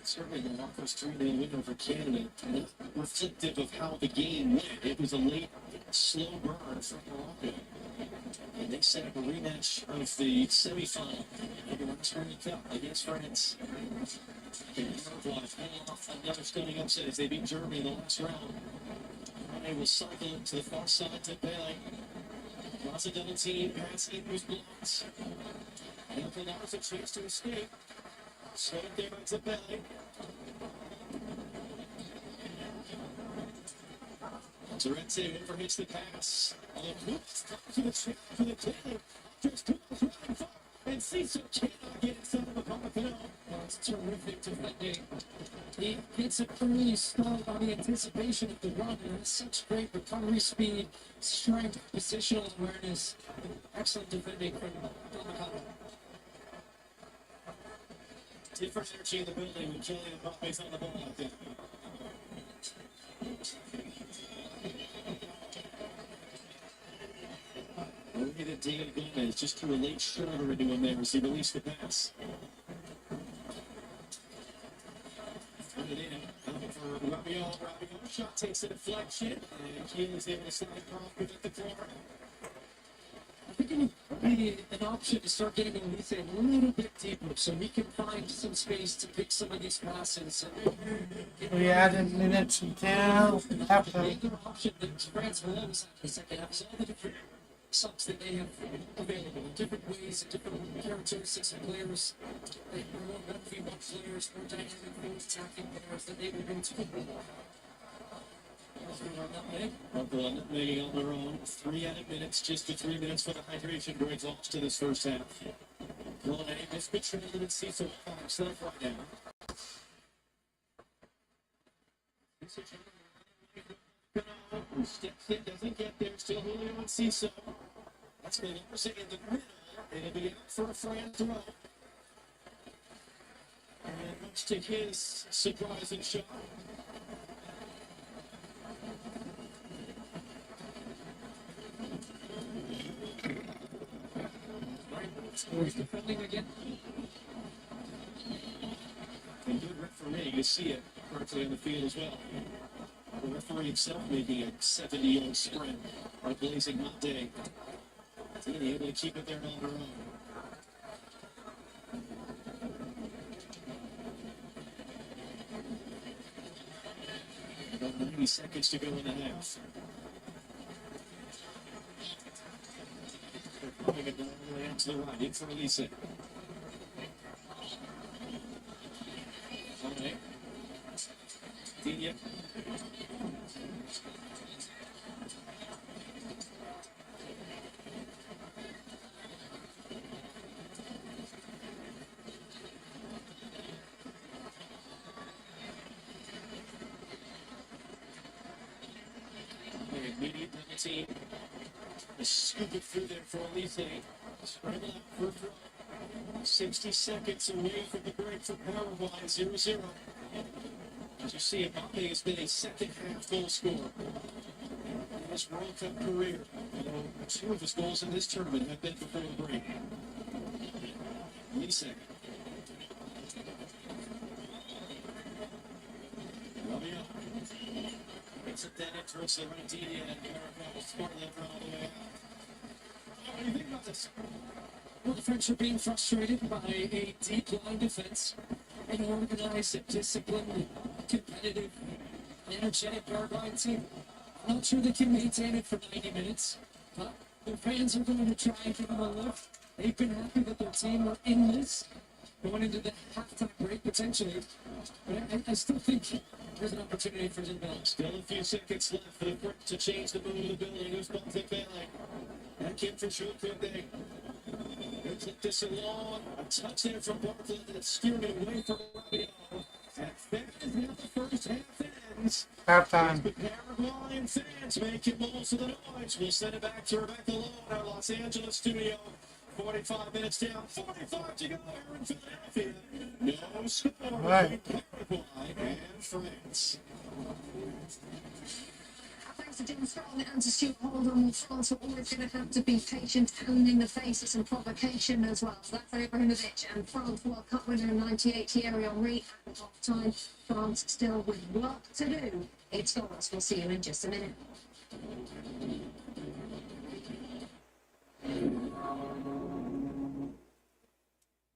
Certainly the Marcos 3-0 win over Canada, not reflective of how the game went. It was a late, slow burn from Morocco. And they set up a rematch of the semifinal of the Women's World Cup against France. And Paraguay pull off another stunning upset as they beat Germany in the last round. Paraguay will cycle it to the far side to Pele. Draws a double team, pass in was blocked. And Pilar's a chance to escape. Slow it there to Pele. Torrente overhits the pass. To the Pele. Just to the far. And Cecil cannot get inside of a Pomocano. It's terrific defending. He gets an early start on the anticipation of the run and has such great recovery speed, strength, positional awareness. Excellent defending from Pomocano. Different energy in the building when Kylian Mbappe's on the ball out there. Look at David Gomez just threw a late shoulder into him there as he released the pass. Threw it in. Out for Rabiot. Rabiot shot takes a deflection. And Kylian's able to slide across within the corner. I think it would be an option to start getting Elise a little bit deeper so he can find some space to pick some of these passes. We added minutes until after. The other option that France will always have in the second half is all the different subs that they have available in different ways and different characteristics of players. Like more 1v1 players, more dynamic, more attacking players that they will bring to the ball. Making on their own. 3 added minutes, just the 3 minutes for the hydration break lost to this first half. Rolling a miscontrol and Cecil himself right now. Steps in, doesn't get there, still Julio and Cecil. That's been opposite in the middle. It'll be out for a France throw. And much to his surprising shot. He's defending again. And good referee to see it correctly on the field as well. The referee himself making a 70-yard sprint. Our blazing hot day. Being able to keep it there on their own. About 90 seconds to go in the half. They're pulling it all the way out to the right. In for Elise. Okay. Dinya. Immediate penalty. Scoop it through there for Elise. Scramble out for a throw. 60 seconds away from the break for Paraguay, 0-0. As you see, Mbappe has been a second half goal scorer in his World Cup career. Although 2 of his goals in this tournament have been before the break. Elise. Rabiot. It's a dead end towards the right, Dinya, and Paraguay scored that run all the way out. What do you think about this? Well, the French are being frustrated by a deep line defense, an organized, disciplined, competitive, energetic Paraguayan team. I'm not sure they can maintain it for 90 minutes, but their fans are going to try and give them a lift. They've been happy that their team are in this, going into the halftime break potentially. But I still think there's an opportunity for Zinbel. Still a few seconds left for the French to change the mood of the building. Who's Baltic Valley? That kid for sure could they? They clip this along. A touch there from Bartlett that's steered it away from Rabio. And that is how the first half ends. Halftime. The Paraguayan fans making most of the noise. We'll send it back to Rebecca Lowe in our Los Angeles studio. 45 minutes down, 45 to go here in Philadelphia. No score Right. between Paraguay and France. Thanks to Dean Strong and to Stuart Holden, France are always going to have to be patient and in the face of some provocation as well. So that's Ibrahimovic and France World Cup winner in '98, Thierry Henry at half time. France still with work to do. It's Florence. We'll see you in just a minute.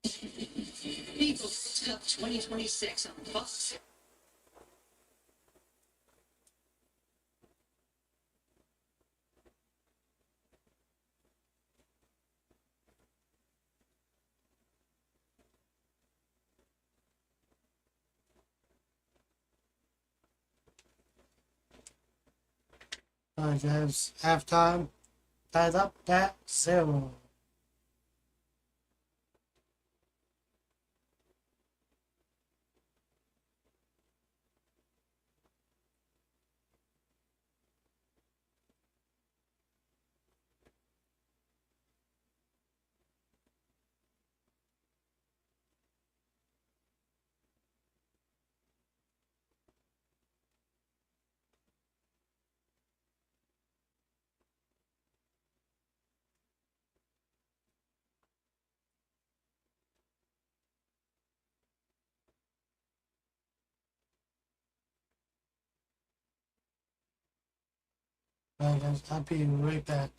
FIFA World Cup 2026 on Fox. Alright, guys. Halftime. Tied up at 0. Alright, guys. I'll be right back.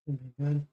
Should be good.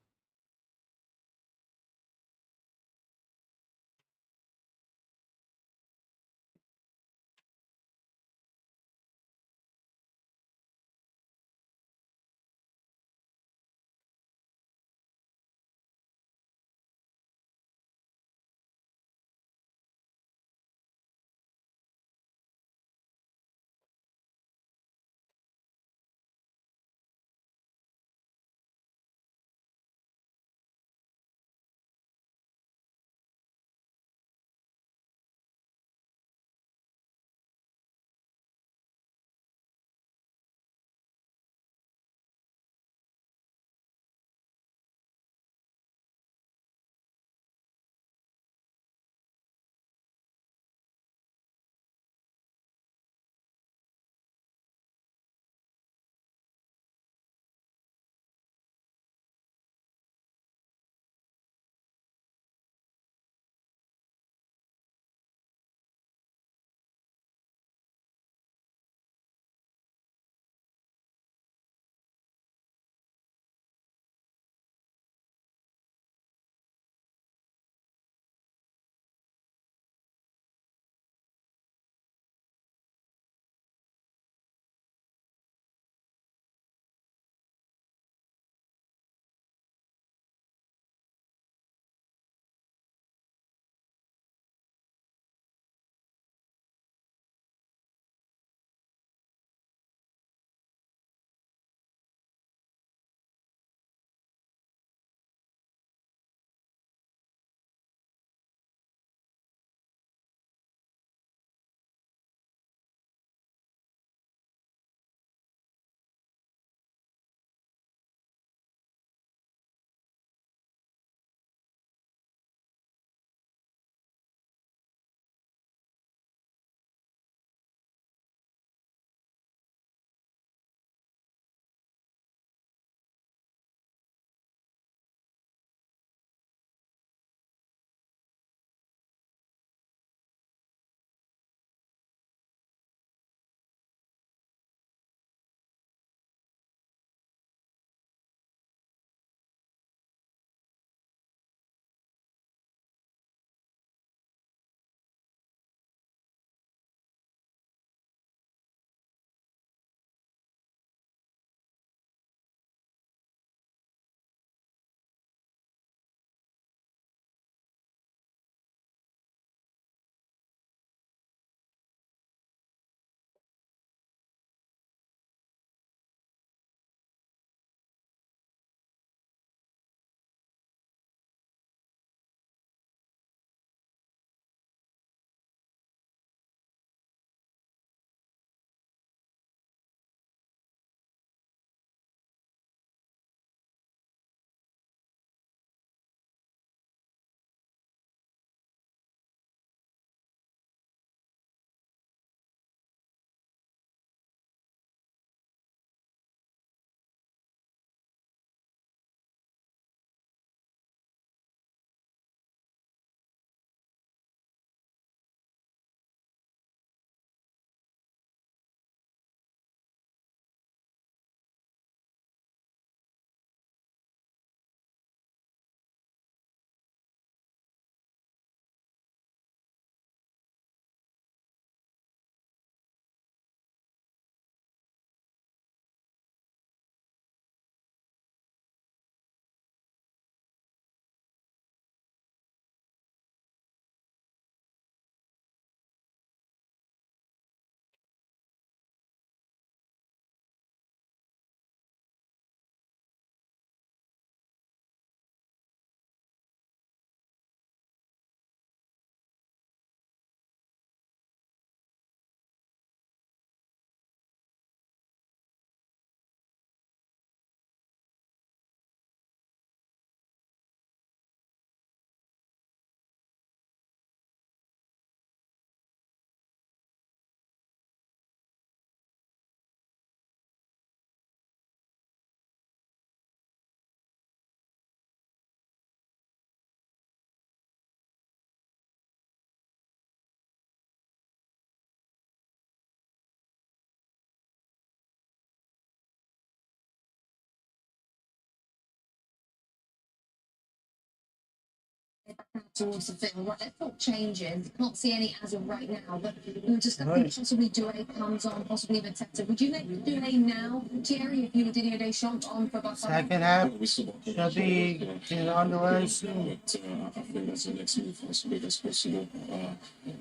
towards the field. Right, let's talk changes. Can't see any as of right now, but we were discussing possibly Due comes on, possibly Mateta. Would you make Due now, Thierry, if you were Didier Deschamps on for Barcelona? Second half We still got should be on the way soon. but I think that's the next move as quick as possible.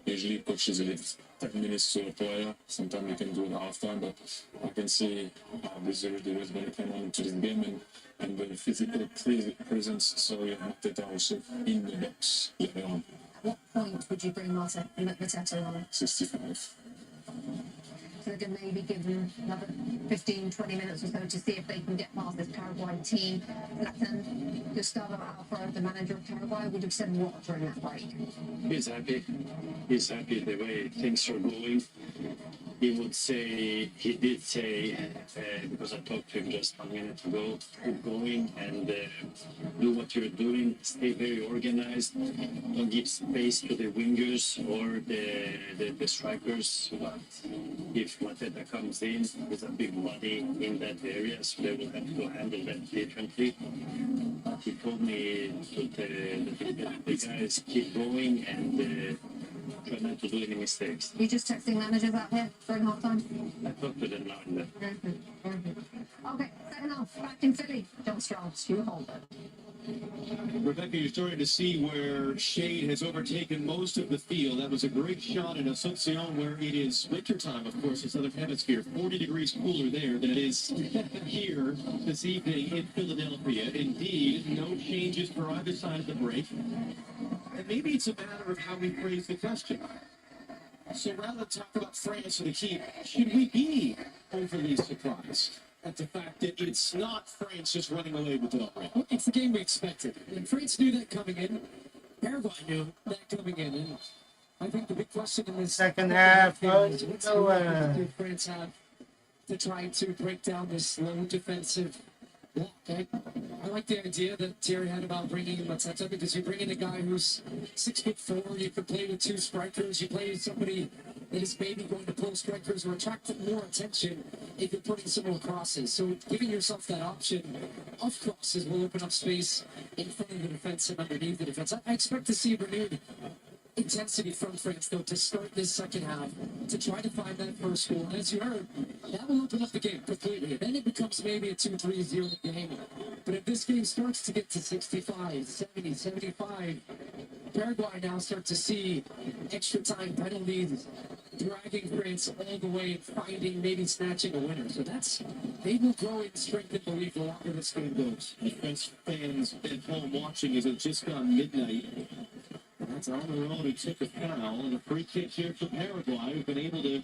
Usually coaches leave 10 minutes to a player. Sometimes you can do it half time, but I can see this is the when it came on to this game and the physical presence. So yeah, Mateta also in the box later on. At what point would you bring Mateta on? 65. So they can maybe give them another 15, 20 minutes or so to see if they can get past this Paraguay team. Latin, Gustavo Alfaro, the manager of Paraguay, would have said what during that break? He's happy. He's happy the way things are going. He did say, because I talked to him just 1 minute ago, keep going and do what you're doing. Stay very organized. Don't give space to the wingers or the strikers. But if Mateta comes in, there's a big body in that area, so they will have to handle that differently. But he told me to the guys keep going and try not to do any mistakes. You just texting managers out here during half time? I talked to them now and then. Okay, second half, back in Philly. John Strauss, Stu Holder. Rebecca, you're starting to see where shade has overtaken most of the field. That was a great shot in Asuncion where it is wintertime, of course, in Southern Hemisphere. 40 degrees cooler there than it is here this evening in Philadelphia. Indeed, no changes for either side of the break. And maybe it's a matter of how we phrase the question. So rather than talk about France and the key, should we be overly surprised at the fact that it's not France just running away with it already? Well, it's the game we expected. And France knew that coming in. Paraguay knew that coming in. And I think the big question in this Second half, is what's the go, way did France have to try to break down this low defensive block? I like the idea that Thierry had about bringing in Mateta, because you bring in a guy who's 6'4", you could play with two strikers, you play with somebody that is maybe going to pull strikers or attract more attention if you're putting some more crosses. So giving yourself that option of crosses will open up space in front of the defense and underneath the defense. I expect to see renewed intensity from France, though, to start this second half, to try to find that first goal. And as you heard, that will open up the game completely. Then it becomes maybe a 2-3-0 game. But if this game starts to get to 65, 70, 75, Paraguay now start to see extra time penalties, dragging France all the way and finding, maybe snatching a winner. So they will grow in strength and belief the longer this game goes. The French fans at home watching as it's just gone midnight. That's on their own who took a foul and a free kick here for Paraguay, who've been able to,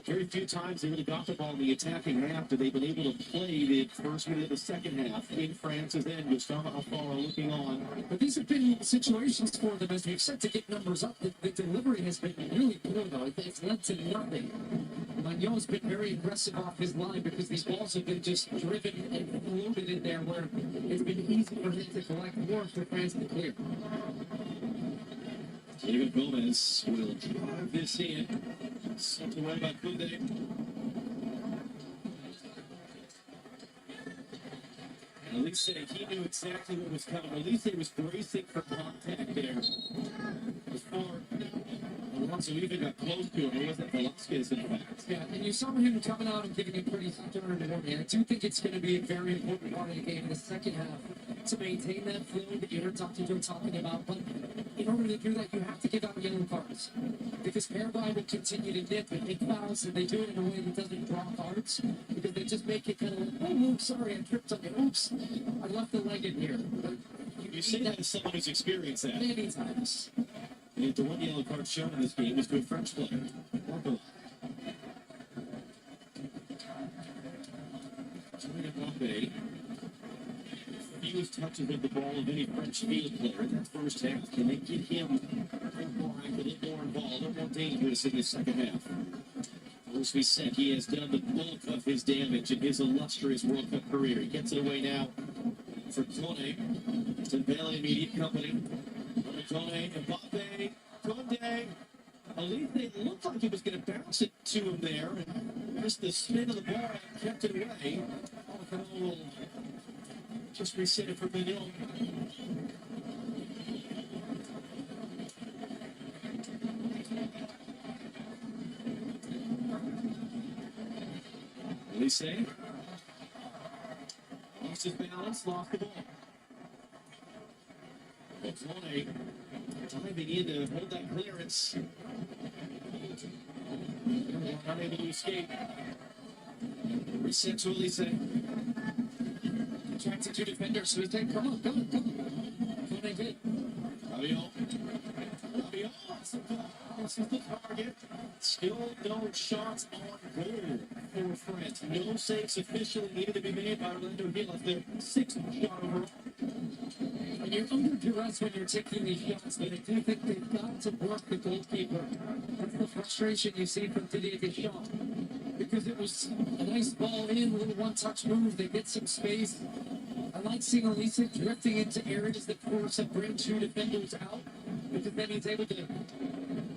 very few times they really got the ball in the attacking half, but they've been able to play the first minute of the second half in France's end. Gustavo Alfaro looking on. But these have been situations for them, as we've said, to get numbers up. The delivery has been really poor, though. It's led to nothing. Magnol's been very aggressive off his line because these balls have been just driven and floated in there where it's been easy for him to collect more for France to clear. David Gomez will drive this in. Sent away by Kunde. And Elise, he knew exactly what was coming. Elise was bracing for contact there. Before Alonso even got close to him, it wasn't Velasquez in fact. Yeah, and you saw him coming out and giving a pretty stern warning. I do think it's going to be a very important part of the game in the second half to maintain that flow that you heard Dr. Joe talking about. But in order to do that, you have to give out yellow cards, because Paraguay will continue to nip and make fouls, and they do it in a way that doesn't draw cards, because they just make it kind of like, oh, oops, sorry, I tripped on you. Oops, I left the leg in here. But You say that as someone who's experienced that. many times. And the one yellow card shown in this game is to a French player. Marco. Mbappe. Fewest touches of the ball of any French field player in that first half. Can they get him a little more active, a little more involved, a little more dangerous in the second half? As we said, he has done the bulk of his damage in his illustrious World Cup career. He gets it away now for Kone. Dembele, immediate company. Kone, Mbappe, Conde. Elise looked like he was going to bounce it to him there, and just the spin of the ball kept it away. Will just reset it for Mignon. They say. Lost his balance, lost the ball. Oklahoma diving in to hold that clearance. Unable to escape. Reset to Elise. Trying to two defenders, so he's saying, come on. Come on, good. Rabiot. This is the target. Still no shots on goal for France. No saves officially needed to be made by Orlando Hill as their sixth shot overall. And you're under duress when you're taking these shots, but I do think they've got to work the goalkeeper. That's the frustration you see from Didier Deschamps. Because it was a nice ball in, a little one-touch move. They get some space. I like seeing Elise drifting into areas that force and bring two defenders out, because then he's able to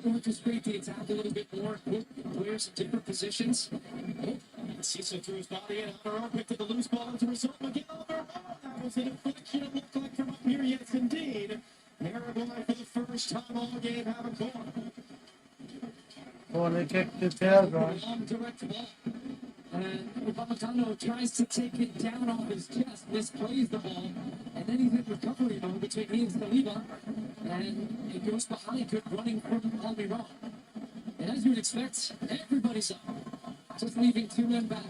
orchestrate the attack a little bit more, put players in different positions. Cecil threw his body in. Alvaro picked up the loose ball as a result. Miguel Alvaro. That was a deflection. It looked like from up here. Yes, indeed. Paraguay for the first time all game have a corner. When they kick the Paraguay. Long direct ball. And Upamecano tries to take it down off his chest, misplays the ball, and then he's in recovery mode between he and Saliba, and it goes behind, good running from Almiron. And as you would expect, everybody's up, just leaving two men back.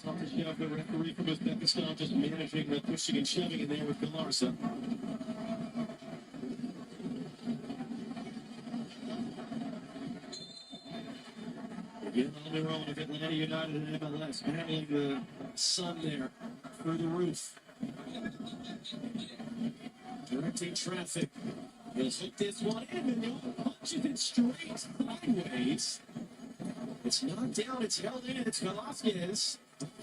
Thomas Yov, the referee from Uzbekistan, just managing the pushing and shoving in there with Galarza. Again on their own of Atlanta United and MLS, battling the sun there through the roof. Directing traffic. He'll hit this one in and he'll punches it straight sideways. It's knocked down, it's held in, it's Velasquez.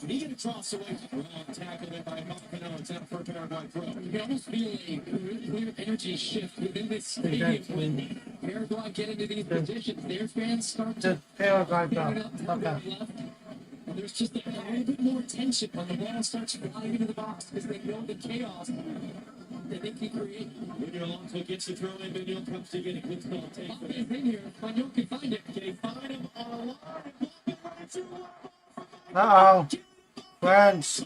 He can cross away. Wrong tackle there by Malcano. It's out for a Paraguay throw. You can almost feel a clear energy shift within this stadium when Paraguay get into these positions. Their fans start to Paraguay pick it got up to the left. And there's just a little bit more tension when the ball starts flying into the box because they know the chaos that they can create. Manuel Alonso gets the throw in. Manuel comes to get a good ball take. Is in here. Manuel can find it. Can he find him on a line? Uh-oh. France.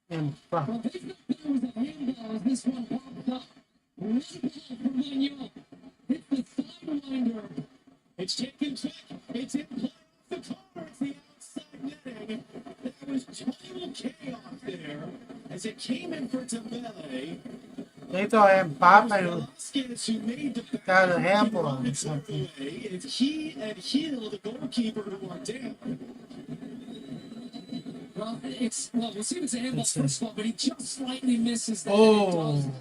And Well, they thought there was a handball as this one popped up. One ball for Manuel. Hit the sidewinder. It's taken check. It's in play off the corner. It's the outside netting. There was total chaos there as it came in for Dembele. they thought Mbappe Velasquez, who made the got a handle on or something. It's he and Hill, the goalkeeper, who are down. Well, we'll see if it's a handball It's first of all, but he just slightly misses that. Oh. And it does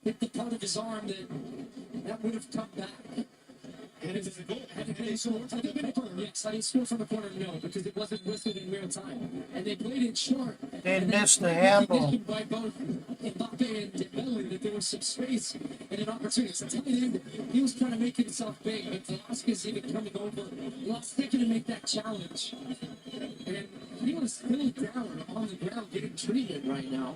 hit the part of his arm that would have come back. And it's a goal. Had they scored from the corner? Yes, had they scored from the corner? No, because it wasn't whistled in real time. And they played it short. They And missed the then handball. recognition by both Mbappe and Dembele that there was some space and an opportunity. So tell me, he was trying to make himself big, but Velasquez even coming over, lost second to make that challenge. And he was still down on the ground getting treated right now.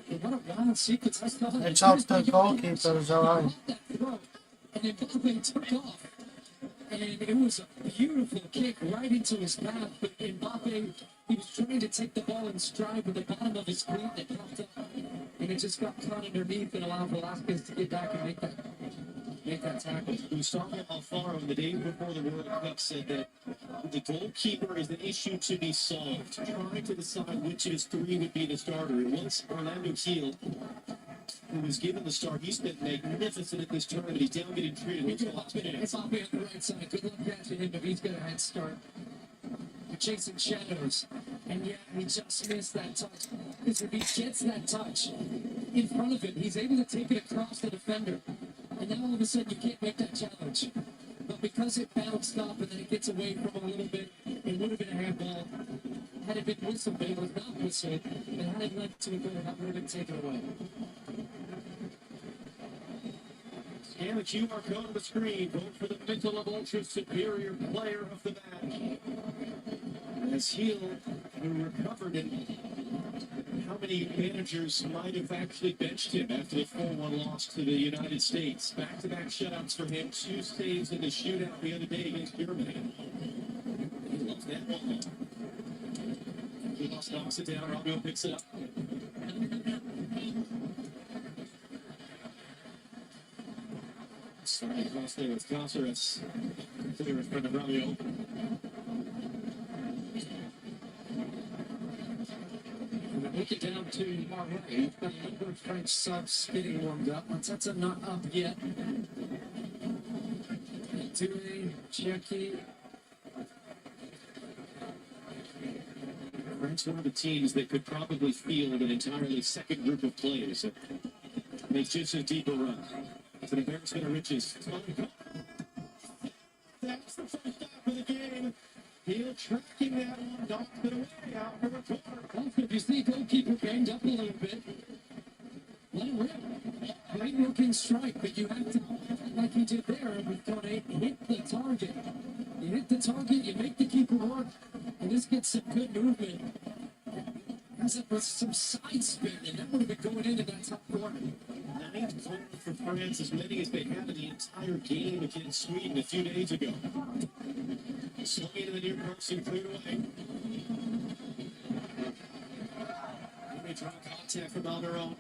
And what a wild sequence. I saw that. It's up to the goalkeeper, so I. And then Mbappe took off. And it was a beautiful kick right into his path. But Mbappe, he was trying to take the ball in stride with the bottom of his cleat that popped up. And it just got caught underneath and allowed Velasquez to get back and make that tackle. Gustavo Alfaro, the day before the World Cup, said that the goalkeeper is an issue to be solved. Trying to decide which of his three would be the starter. It was Orlando Hill, who was given the start. He's been magnificent at this tournament. He's down getting treated. It's Mbappe on the right side. Good luck catching him, but he's got a head start. We're chasing shadows. And yet he just missed that touch. Because if he gets that touch in front of him, he's able to take it across the defender. And then all of a sudden you can't make that challenge. But because it bounced up and then it gets away from him a little bit, it would have been a handball. Had it been whistled, but it was not whistled. And had it led to a goal, that would have been taken away. Scan the QR code on the screen. Vote for the Michelob Ultra Superior Player of the Match. As Hill, who recovered and how many managers might have actually benched him after the 4-1 loss to the United States. Back-to-back shutouts for him, 2 saves in the shootout the other day against Germany. He loves that one. He knocks it down, Rabio picks it up. Starting across there with Caceres. Clear in front of Rabio. Look it down to Paraguay. You've got a number of French subs getting warmed up. Mateta not up yet. Due, Cherki. French, one of the teams that could probably field an entirely second group of players that makes just a deeper run. It's an embarrassment of riches. That's the first stop of the game. He'll tracking that one, knocks it away out for a corner. If you see goalkeeper banged up a little bit, let it rip. Great looking strike, but you have to, like you did there, with Kone, hit the target. You hit the target, you make the keeper work, and this gets some good movement. Ends up with some side spin, and that would have been going into that top corner. 9th corner for France, as many as they had in the entire game against Sweden a few days ago. Swung into the near post and cleared away. They draw contact from Alvaro.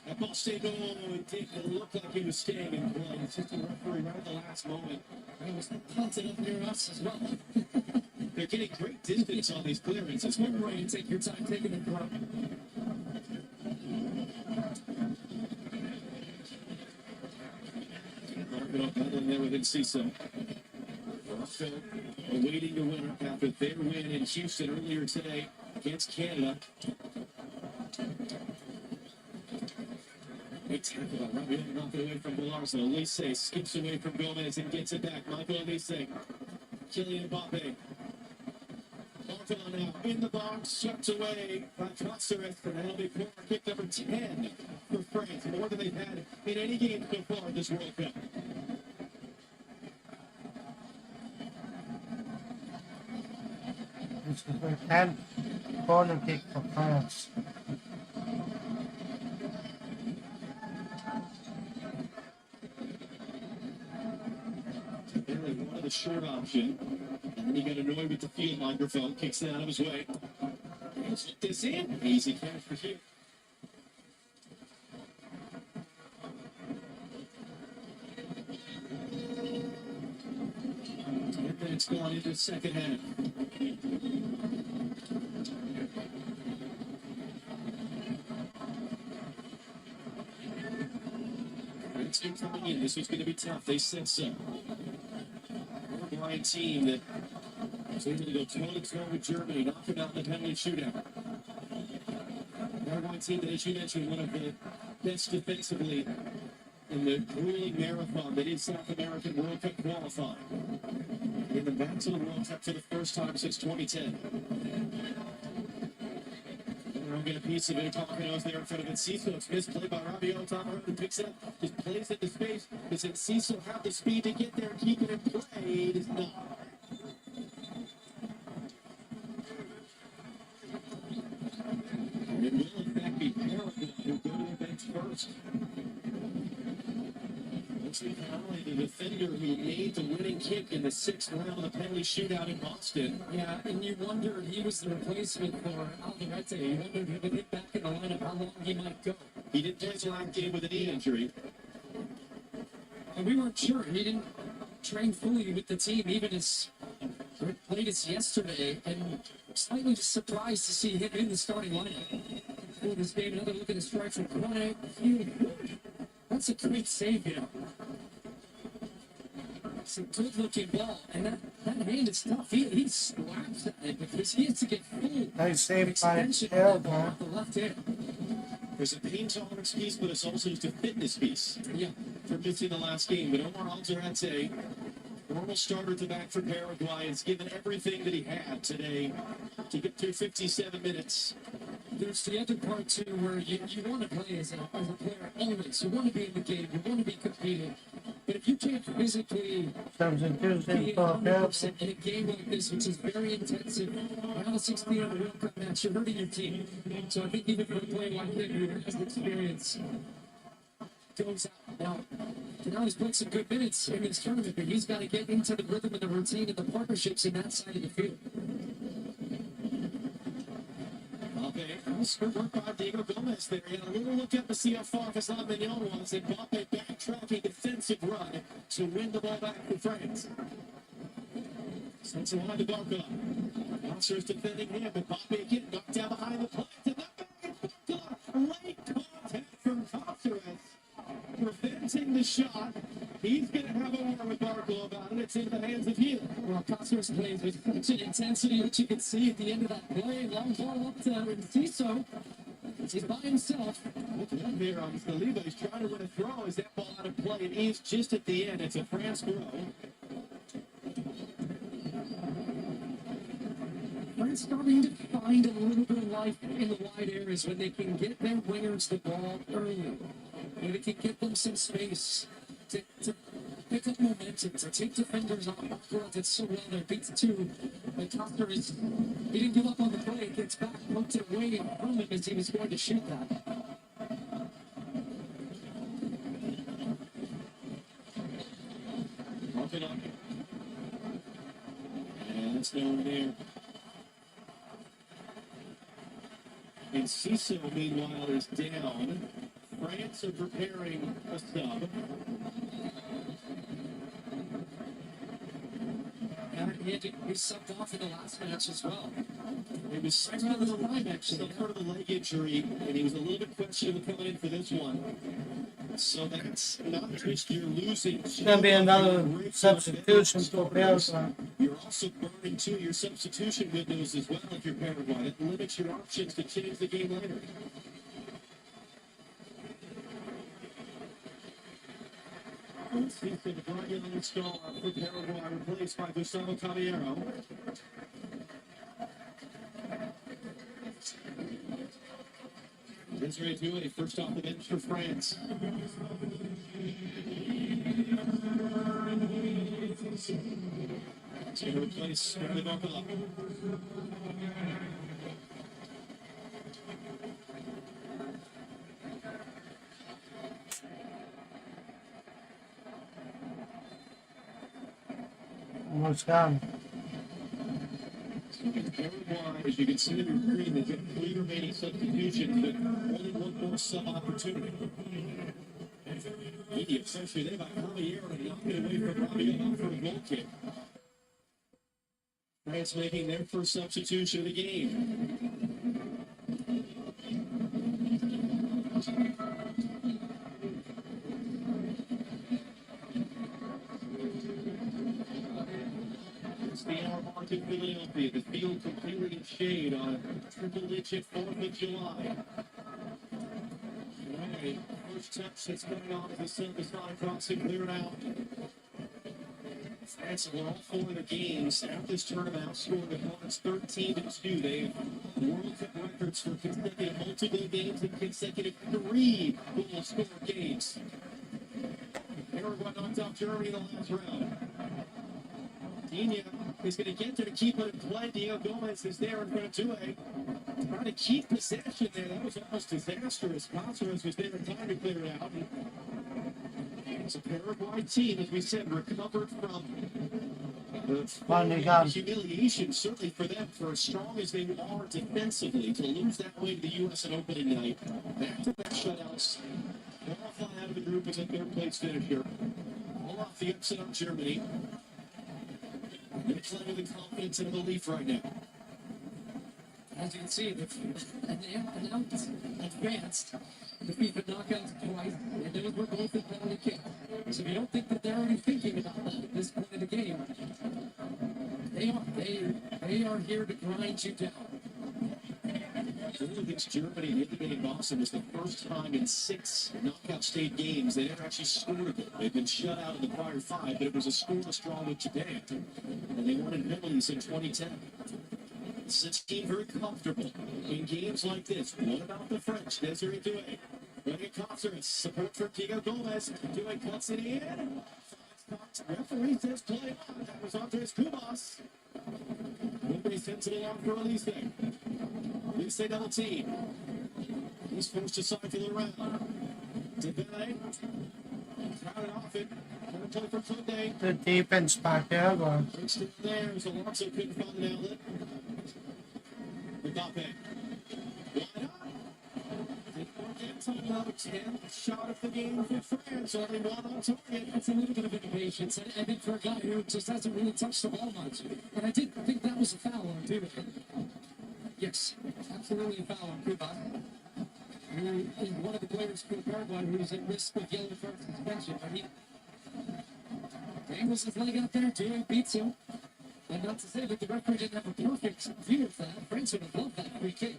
That ball stayed going. It didn't look like he was staying in play. It's just a referee right at the last moment. It was punted up near us as well. They're getting great distance on these clearances. It's one way to take your time taking the throw. Marco battling there with Enciso. Morocco awaiting the winner after their win in Houston earlier today against Canada. Big tackle by Rabiot, knocked it away from Belarzo. Elise skips away from Gomez and gets it back. Michael Elise. Kylian Mbappe. Marco now in the box, swept away by Caceres, and that'll be corner kick number 10 for France. More than they've had in any game so far in this World Cup. This is the 10th corner kick for France. Barely wanted the short option, and then he got annoyed with the field microphone, kicks it out of his way. Let's look this in. Easy catch for Hugh. It's gone into the second half. Great team coming in. This was going to be tough. They said so. Paraguay team that was able to go toe-to-toe with Germany, knock them out in the penalty shootout. Paraguay team that, as you mentioned, one of the best defensively in the grueling marathon that is South American World Cup qualifying. In the back to the World Cup for the first time since 2010. We'll get a piece of it. Tomacano's there in front of Enciso. It's misplayed by Rabiot. Tomacano picks it up, just plays it to space. Does Enciso have the speed to get there and keep it in play? It is not. And it will, in fact, be Paraguay who go to the bench first. Not only the defender who made the winning kick in the 6th round of the penalty shootout in Boston. Yeah, and you wonder, he was the replacement for Alderete. You wondered if he would hit back in the lineup, how long he might go. He didn't play the last game with a knee injury. And we weren't sure. He didn't train fully with the team, even as played as yesterday, and slightly surprised to see him in the starting lineup. For this game, another look at the strike from Kone. That's a great save, you know. It's a good-looking ball, and that hand is tough. He slaps at it because he has to get full Nice save by extension of that ball Elba. with the left hand. There's a pain tolerance piece, but it's also just a fitness piece Yeah, for missing the last game. But Omar Alderete, normal starter at the back for Paraguay, has given everything that he had today to get through 57 minutes. there's the other part, too, where you want to play as a player always. You want to be in the game. You want to be competing. But if you can't physically Substitution be for 100% Chelsea. in a game like this, which is very intensive, around 16 of the World Cup match, you're hurting your team. So I think even for a player like him who has the experience, goes out. Now he's played some good minutes in this tournament, but he's got to get into the rhythm and the routine and the partnerships in that side of the field. Okay, nice good work by Diego Gomez there. He had a little look up to see how far Hassan Mignon was, and Mbappe backtracking defensive run to win the ball back for France. Sends it wide to Barca. Monsters defending him, and Mbappe again knocked down behind the plate. And the back of Barca. Late contact from Costeras. Preventing the shot. He's going to have a word with Barco about it. It's in the hands of Hill. Well, Costas plays with such an intensity, which you can see at the end of that play. Long ball up to Ciso. He's by himself. Look at him here on Saliba. He's trying to win a throw. Is that ball out of play? It is just at the end. It's a France throw. France starting to find a little bit of life in the wide areas when they can get their wingers the ball early. When they can get them some space to pick up momentum, to take defenders off. Barcelona did so well there, beats two. But Costa he didn't give up on the play. Gets back, looked it away from him as he was going to shoot that. Walking up. And it's down there. And Ciso, meanwhile, is down. France are preparing a sub. He had to be subbed off in the last match as well. It was Right out of the line, actually. some part of the leg injury, and he was a little bit questionable coming in for this one. So that's not just you're losing. It's going to be another substitution for Bielsa. You're also burning too your substitution windows as well if you're Paraguay. That limits your options to change the game later. Let's see for the Brazilian star for Paraguay, replaced by Gustavo Caballero. Desiree Doué, first off the bench for France. To replace Bradley Barcola. Almost gone. Paraguay, as you can see in your screen, they've got 3 remaining substitutions, but only one more sub opportunity. Media pressure there by Caballero to knock it away from Rabiot for a goal kick. France making their first substitution of the game. It's the hour mark in Philadelphia. The field completely in shade on triple-digit 4th of July. All right, first touch that's coming off the sun is not across and cleared out. France have won all 4 of the games at this tournament, outscoring opponents 13-2. They have World Cup records for consecutive multiple games and consecutive 3 goal-scored games. Paraguay knocked off Germany in the last round. Dina is going to get there to keep it in play. Diego Gomez is there in front of Doué. Trying to keep possession there. That was almost disastrous. Caceres was there in time to clear it out. It's a Paraguay team, as we said, recovered from the humiliation, certainly for them, for as strong as they are defensively, to lose that way to the U.S. on opening night. Back-to-back shutouts. Qualifying out of the group as a third-place finisher. All off the upset on Germany. They're playing with confidence and belief right now. As you can see, they've advanced the FIFA knockouts twice, and those were both at penalty kick. So if you don't think that they're already thinking about that at this point in the game, they are here to grind you down. Against Germany in Italy and Boston was the first time in 6 knockout stage games they ever actually scored a goal. They've been shut out in the prior 5, but it was a scoreless draw with Japan, and they won in penalties in 2010. It's a team very comfortable in games like this. What about the French? Desiree Doué. Ready to concert. Support for Diego Gomez. Doing cuts it in. Referee says play on. That was Andres Cubas. Nobody sends it along for Elise. Elise double team. He's forced to sign for the round. Debele. Crowded off it. Gonna play for Sunday. Good defense back there, but It's still there. So Alonso couldn't find an outlet. Mbappe. Why not? Shot of the game for France, only one on target. It's a little bit of impatience, and I think for a guy who just hasn't really touched the ball much. And I did think that was a foul on Cuba. Yes, absolutely a foul on Cuba. Who is one of the players for Paraguay who's at risk of yellow card suspension. But he angles his leg out there, Dewey beats him. And not to say that the referee didn't have a perfect view of that. France would have loved that free kick.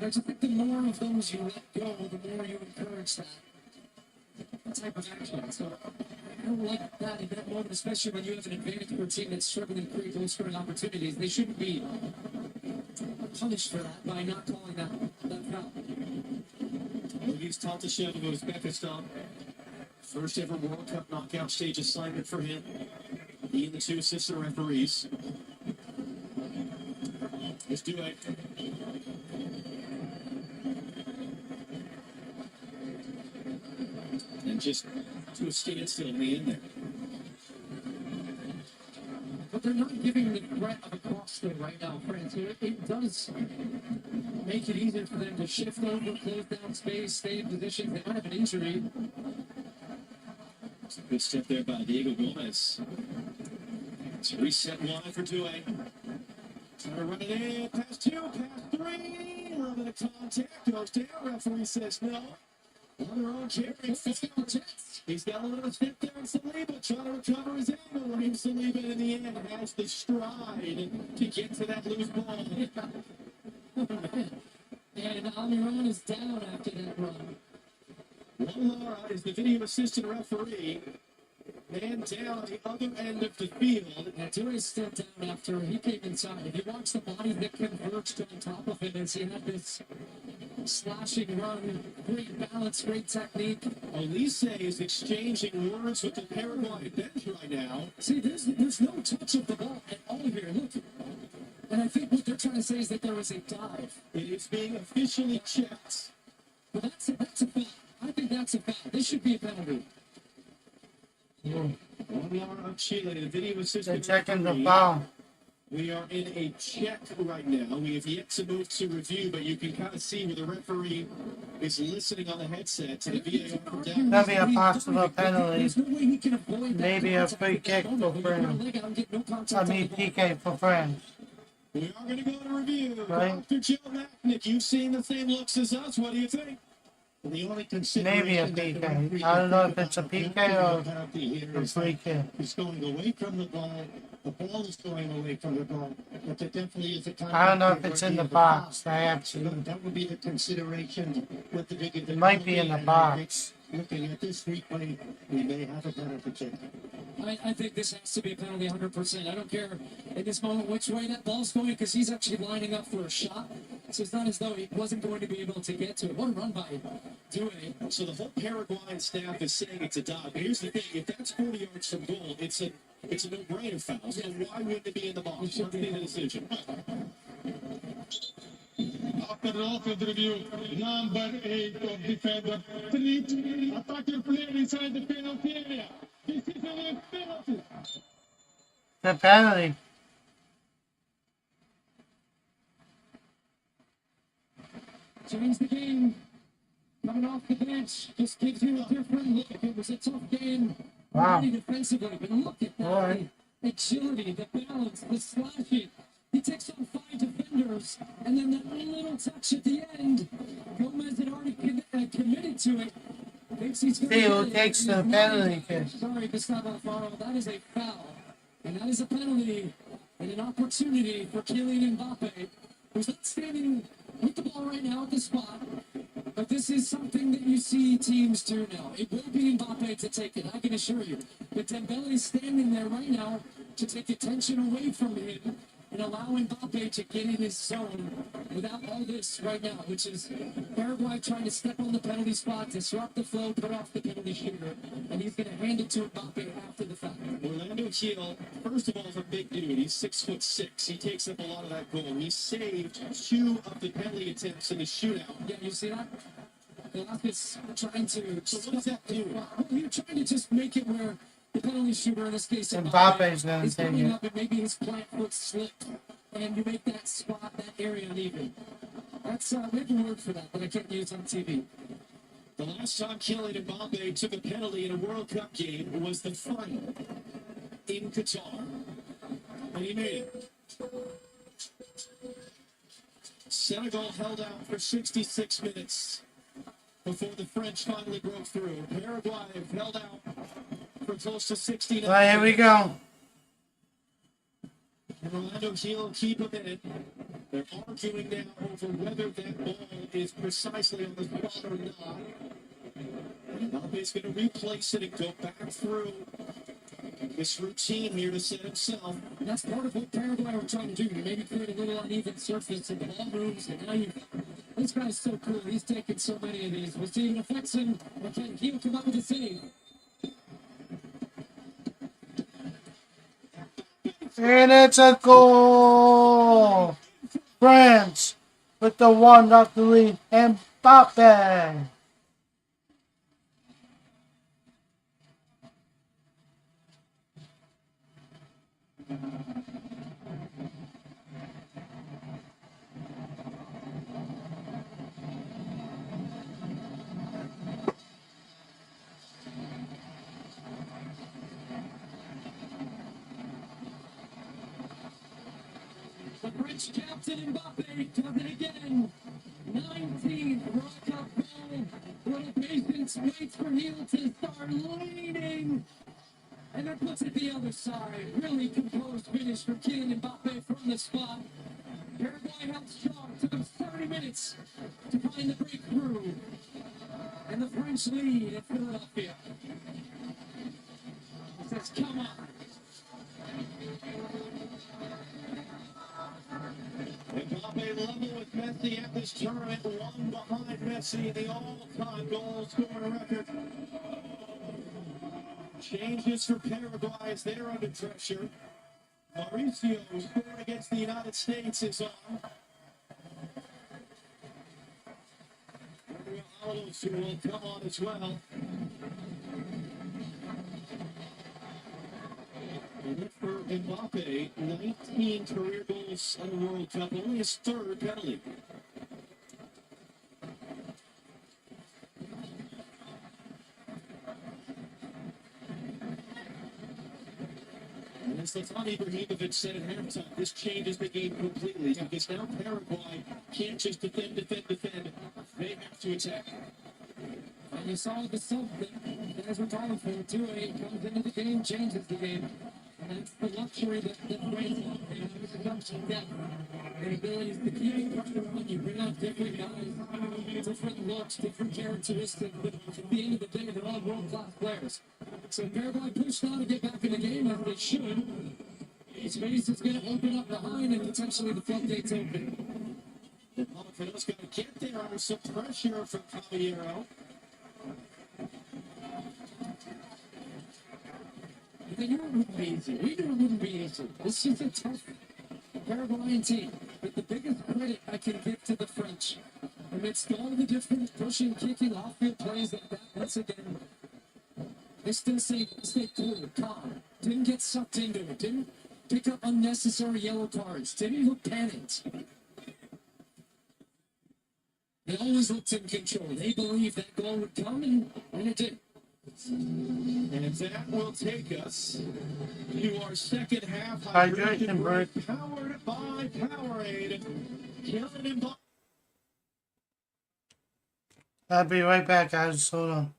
I just think the more of those you let go, the more you encourage that type of action. So I don't like that in that moment, especially when you have an advantage for a team that's struggling to create those scoring opportunities. They shouldn't be punished for that by not calling that foul. Luis Taltashev of Uzbekistan. First ever World Cup knockout stage assignment for him. He and the two assistant referees. Let's do it. And just to a standstill in the end there. But they're not giving the threat of a cross through right now, France. It does make it easier for them to shift over, close down space, stay in position. They might have an injury. It's a good step there by Diego Gomez. It's a reset wide for Douay. Trying to run it in. Pass two, pass three. A little bit of contact. Goes down. Referee says no. On their own carry. He's got a little step there in Saliba. Trying to recover his angle. Raheem Saliba in the end has the stride to get to that loose ball. And Almiron is down after that run. Laura is the video assistant referee. Man down at the other end of the field. Now, Dewey stepped down after he came inside. If you watch the body that converged on top of him as he had this slashing run, great balance, great technique. Elise is exchanging words with the Paraguay bench right now. See, there's no touch of the ball at all here. Look. And I think what they're trying to say is that there was a dive. It is being officially checked. But that's a foul. I think that's a foul. This should be a penalty. Laura of Chile, the video they're assistant checking the referee. foul. We are in a check right now. We have yet to move to review, but you can kind of see where the referee is listening on the headset to the VAR from down. That'd be a possible penalty. There's no way he can avoid that. Maybe a free kick for France. I mean PK for France. We are going to go to review. Right. Dr. Joe Macknick, you've seen the same looks as us. What do you think? The only Maybe a consideration that the PK. referee I don't know if can it's a think PK about or penalty here a is free that kick. he's going away from the ball is going away from the ball, but there definitely is a contact. I don't know if there it's where in he the has a box. foul. I actually, That would be the consideration with the big. it might be in the box. Looking at this replay, we may have a penalty kick. I think this has to be a penalty 100%. I don't care in this moment which way that ball's going because he's actually lining up for a shot. So it's not as though he wasn't going to be able to get to it. What a run by Douay. So the whole Paraguayan staff is saying it's a dive. But here's the thing: if that's 40 yards from goal, it's a no-brainer foul. So why wouldn't it be in the box? Let's see the decision. After the offensive review, number 8 of defender, treat attacker player inside the penalty area. This is a penalty. The penalty. Change the game. Coming off the bench just gives you a different look. It was a tough game. Wow. Really defensively, but look at that. Boy. Agility, the balance, the slashing. He takes on 5 defenders, and then that little touch at the end. Gomez had already committed to it. Thinks he's going See who takes the penalty kick. Sorry, Gustavo Alfaro. That is a foul. And that is a penalty and an opportunity for Kylian Mbappe, who's not standing with the ball right now at the spot. But this is something that you see teams do now. It will be Mbappe to take it, I can assure you. But Dembele's standing there right now to take attention away from him and allow Mbappe to get in his zone without all this right now, which is Paraguay trying to step on the penalty spot, disrupt the flow, put off the penalty shooter, and he's going to hand it to Mbappe after the fact. Orlando Gil, first of all, is a big dude. He's 6'6". He takes up a lot of that goal. He saved 2 of the penalty attempts in the shootout. Yeah, you see that? Velasquez trying to. So what does that do? Well, you're trying to just make it where the penalty shooter, in this case, Mbappe's gonna is take coming it. up and maybe his plant foot slipped, and you make that spot, that area uneven. That's we have a word for that, but I can't use on TV. The last time Kylian Mbappe took a penalty in a World Cup game was the final in Qatar. And he made it. Senegal held out for 66 minutes before the French finally broke through. Paraguay held out for close to 69 Right, here we go. And Orlando Gil keep a minute. They're arguing now over whether that ball is precisely on the spot or not. And Mbappe's going to replace it and go back through this routine here to set himself. And that's part of what Paraguay were trying to do, to maybe create a little uneven surface and the ball moves, and now you. This guy's so cool. He's taken so many of these. We'll see if it affects him, or can he come up with a save? And it's a goal! France with the 1-0 lead. Mbappe! The French captain Mbappe does it again. 19th World Cup goal. Little patience waits for Heel to start leaning. And then puts it the other side. Really composed finish for Kylian Mbappe from the spot. Paraguay held strong. Took them 30 minutes to find the breakthrough. And the French lead at Philadelphia. He says, come on. Mbappe level with Messi at this tournament, one behind Messi, the all-time goal scoring record. Changes for Paraguay as they're under pressure. Mauricio, who scored against the United States, is on. Alves, who will come on as well. And for Mbappe, 19 career goals in the World Cup, only his 3rd penalty. And as Zlatan Ibrahimovic said at halftime, this changes the game completely because now Paraguay can't just defend. They have to attack. And you saw the sub that guys were calling for. 2-8 comes into the game, changes the game. And that's the luxury that France has. They have a production depth and abilities to keep pressure on you, bring out different guys, different looks, different characteristics. But at the end of the day, they're all world-class players. So Paraguay pushed now to get back in the game as they should. Space is going to open up behind and potentially the floodgates open. Monaco's going to get there under some pressure from Caballero. They knew it wouldn't be easy. We knew it wouldn't be easy. This is a tough Paraguayan team. But the biggest credit I can give to the French, amidst all the different pushing, kicking, off-field plays like that, once again, they still stayed cool, calm, didn't get sucked into it, didn't pick up unnecessary yellow cards, didn't look panicked. They always looked in control. They believed that goal would come, and it did. And that will take us to our second half Hydration break. powered by Powerade. Kylian Mbappe. I'll be right back, guys. Hold on.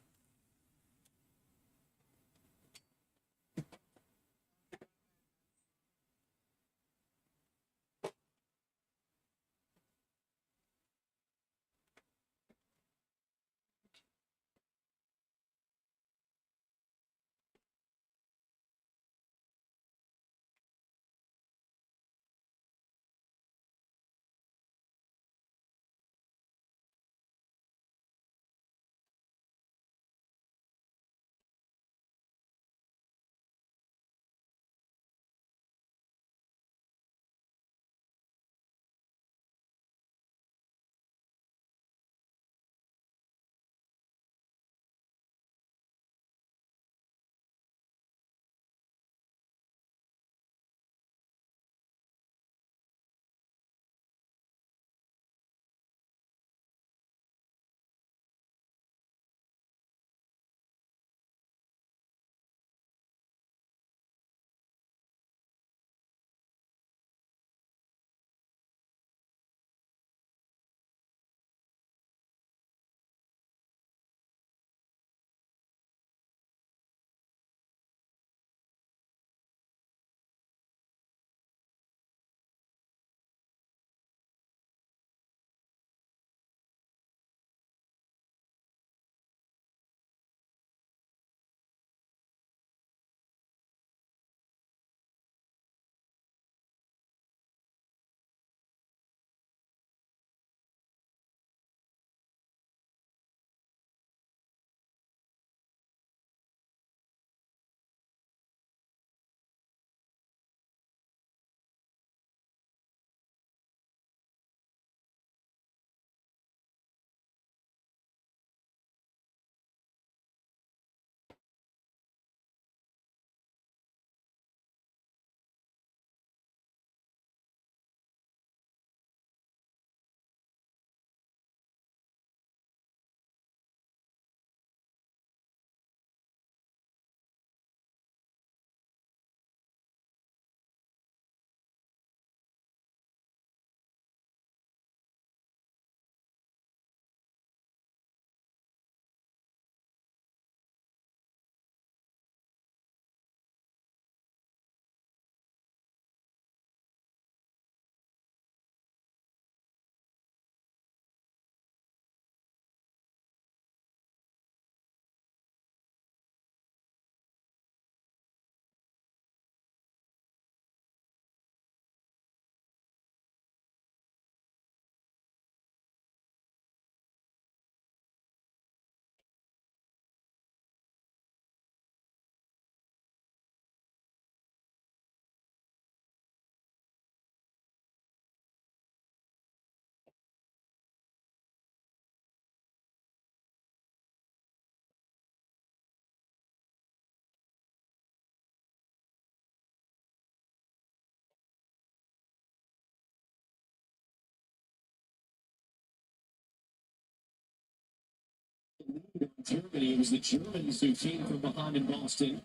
Germany. It was the Germans who came from behind in Boston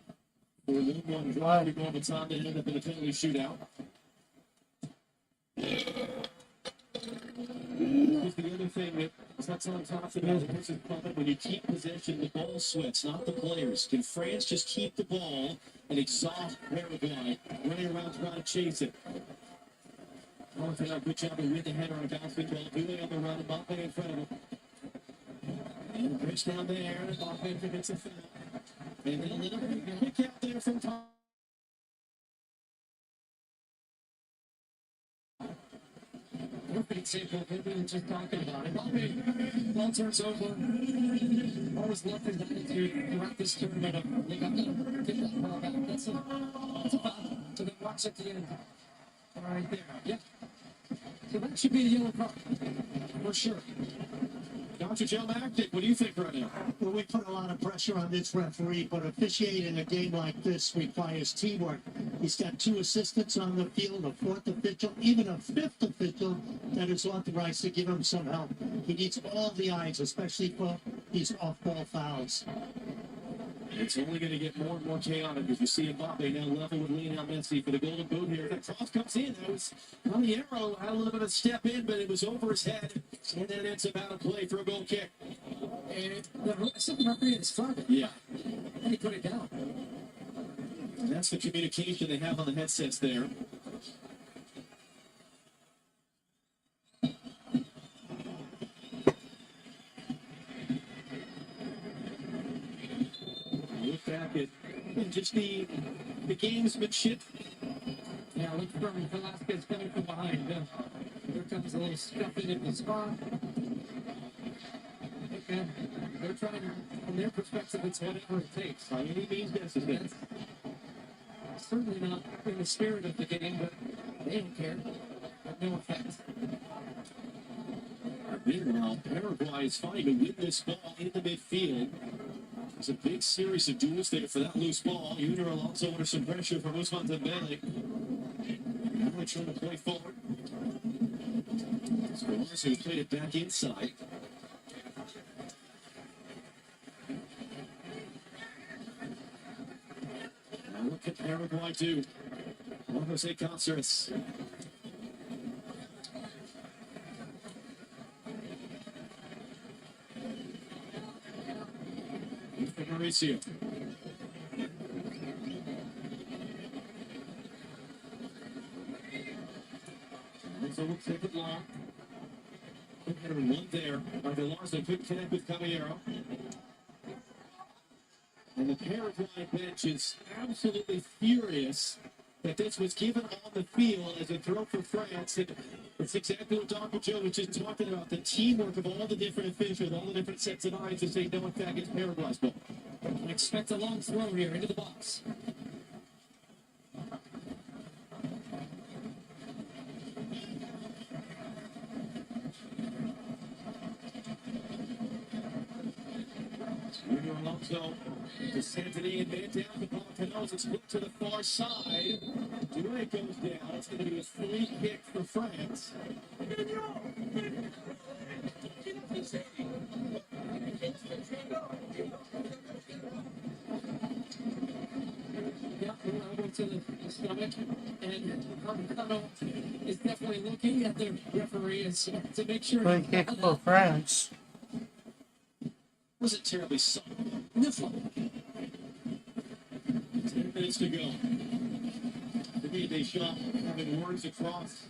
for a little one drive to go over time that ended up in a penalty shootout. Here's the other thing that that's on top of it. This is problem when you keep possession, the ball sweats, not the players. Can France just keep the ball and exhaust Paraguay, running around trying to chase it? Oh, they got a good job of with the header on a bounce ball. Doing on the run, Mbappe in front of him. And Rich down there, Mbappe commits a foul. And then a little kick out there from Tom. Perfect example of what we were just talking about. Mbappe, ball turns over. Always left his attitude throughout this tournament. Like, I'm going to get that ball back. That's a foul. So then watch at the end. Right there. Yep. So that should be a yellow card. For sure. Dr. Joe Magdick, what do you think right now? Well, we put a lot of pressure on this referee, but officiating a game like this requires teamwork. He's got 2 assistants on the field, a 4th official, even a 5th official that is authorized to give him some help. He needs all the eyes, especially for these off-ball fouls. It's only going to get more and more chaotic as you see Mbappe now level with Lionel Messi for the golden boot here. That cross comes in. That was Raniero had a little bit of a step in, but it was over his head. And then it's about to play for a goal kick. And the second referee is front. Yeah. And he put it down. And that's the communication they have on the headsets there. Look back at just the gamesmanship. Yeah, look from Velasquez coming from behind. Here comes a little scuffing in the spot. And they're trying, from their perspective, it's whatever it takes. By any means necessary. That's certainly not in the spirit of the game, but they don't care. Have no effect. Meanwhile, Paraguay is fighting to win this ball in the midfield. There's a big series of duels there for that loose ball. Junior Alonso under some pressure from Ousmane Dembele. Now trying to play forward. Scolars who played it back inside. Now look at Paraguay too. Juan Jose Cáceres. Mauricio. So we'll take it long. One there. Larson couldn't connect with Caballero. And the Paraguay bench is absolutely furious that this was given on the field as a throw for France. And it's exactly what Dr. Joe was just talking about, the teamwork of all the different officials, all the different sets of eyes to say, no, in fact, it's Paraguay's ball. Expect a long throw here into the box. Junior Alonso to Santini and man down the ball. Canoes it's split to the far side. Dure goes down. It's going to be a free kick for France. Yeah, elbow to the stomach, and Carvajal is definitely looking at the referee to make sure. Free kick for France. Wasn't terribly subtle. Niffle. 10 minutes to go. Didier Deschamps having words across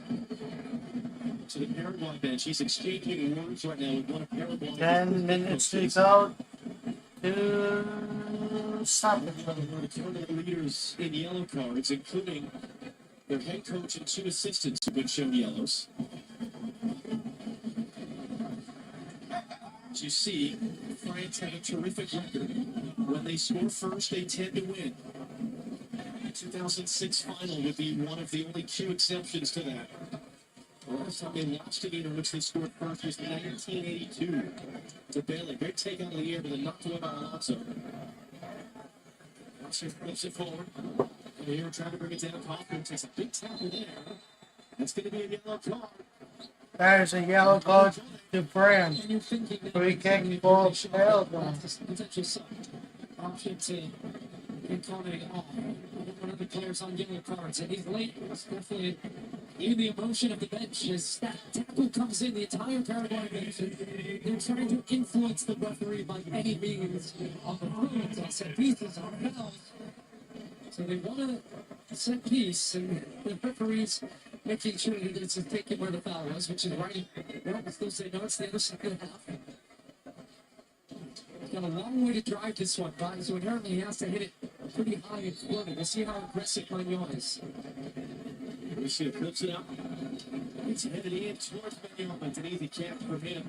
to the Paraguay bench. He's exchanging words right now with one of Paraguay's 10 minutes to go. To stop it. The tournament leaders in yellow cards, including their head coach and 2 assistants who've been shown yellows. As you see, France have a terrific record. When they score first, they tend to win. The 2006 final would be one of the only 2 exceptions to that. The last time they lost a game in which they scored first was 1982. To Bailey, great take out of the air, but then knocked away by Alonso. Alonso flips it forward. And here trying to bring it down. Kaufman takes a big tackle there. That's going to be a yellow card. There's a yellow card to France. And you're thinking that Free it's gonna be kick, ball, very short. failed. That's the potential option to get Kone off. One of the players on yellow cards, and he's late. It's definitely even the emotion of the bench as that tackle comes in. The entire Paraguay bench, and they're trying to influence the referee by any means on the rules, on set pieces, on fouls. So they want a set piece, and the referees making sure that it's taken where the foul was, which is right. Well, still say no, it's the other second half. He's got a long way to drive this one, but so inherently he has to hit it pretty high and floating. We'll see how aggressive Magnon is. Mauricio clips it up. It's headed in towards Magnon, but it's an easy catch for him.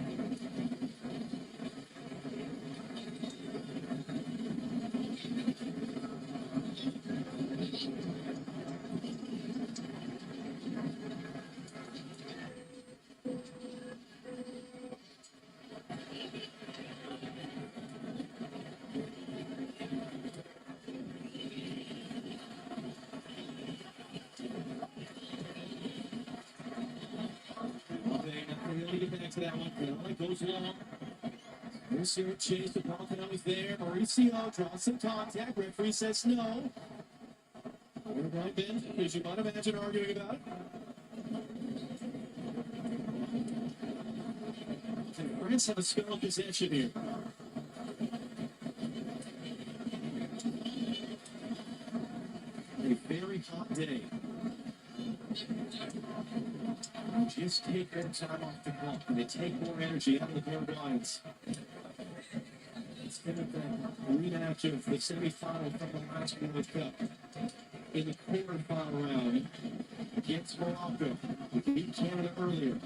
To that one, Canale goes long. Mauricio chase the ball. Canale's there. Mauricio draws some contact. Referee says no. Paraguay bench, as you might imagine, arguing about it. And France have a spell of possession here. A very hot day. Just take more time off the clock and they take more energy out of the Paraguayans. It's been a rematch of the semifinal from the last World Cup. In the quarterfinal round against Morocco, we beat Canada earlier.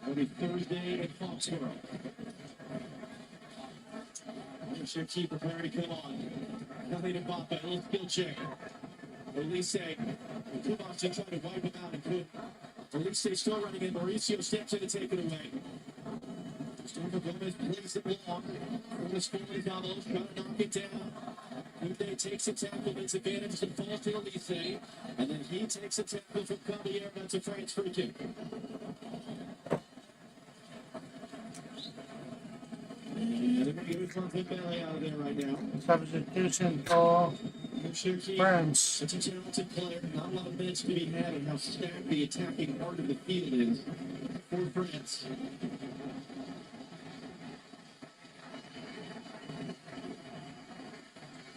It'll be Thursday in Foxborough. There's your keeper, Perry, come on. Nothing to Mbappe, a little skill check. Elise, Kubacha trying to wipe him out and put Elise still running in. Mauricio steps in to take it away. Gustavo Gomez plays it long. Gomez forward Gamos, trying to knock it down. Ude takes a tackle, makes advantage and falls to Elise. And then he takes a tackle from Caballero. That's a France free kick. And they're going to get a conflict belly out of there right now. Substitution for France. It's a talented player. Not a lot of minutes to be had, and how stacked the attacking part of the field is for France.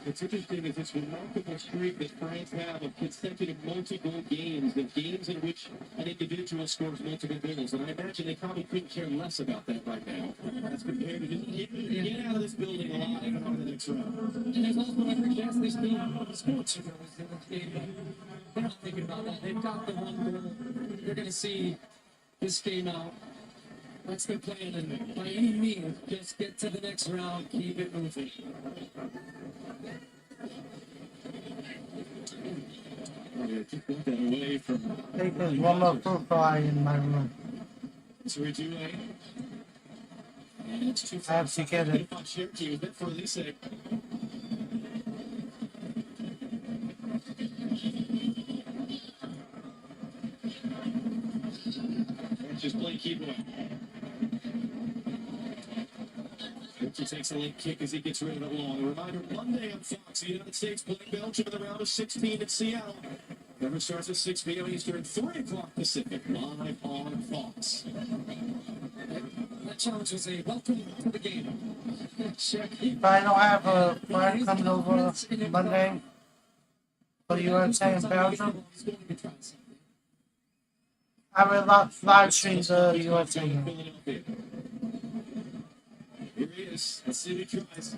What's interesting is this remarkable streak that France have of consecutive multi-goal games, of games in which an individual scores multiple goals. And I imagine they probably couldn't care less about that right now, as compared to just get out of this building alive and on to the next round. And there's also every chance they still score 2 goals in this game, but they're not thinking about that. They've got the one goal. They're going to see this game out. That's their plan, and by any means, just get to the next round, keep it moving. Just put that away from I think there's one more profile in my room. Sirajue. And it's too I have to get it. on Cherokee. Was meant for Elise. Just play keep away. Richard takes a late kick as he gets rid of it long. A reminder, Monday on Fox, the United States playing Belgium in the round of 16 in Seattle. Coverage starts at 6 p.m. Eastern, 3 o'clock Pacific, live on Fox. That challenge was a welcome to the game. Check. If I don't have a friend coming over Monday for the USA and Belgium, I will live stream the USA game. Philadelphia. Here he is. Let's see if he tries.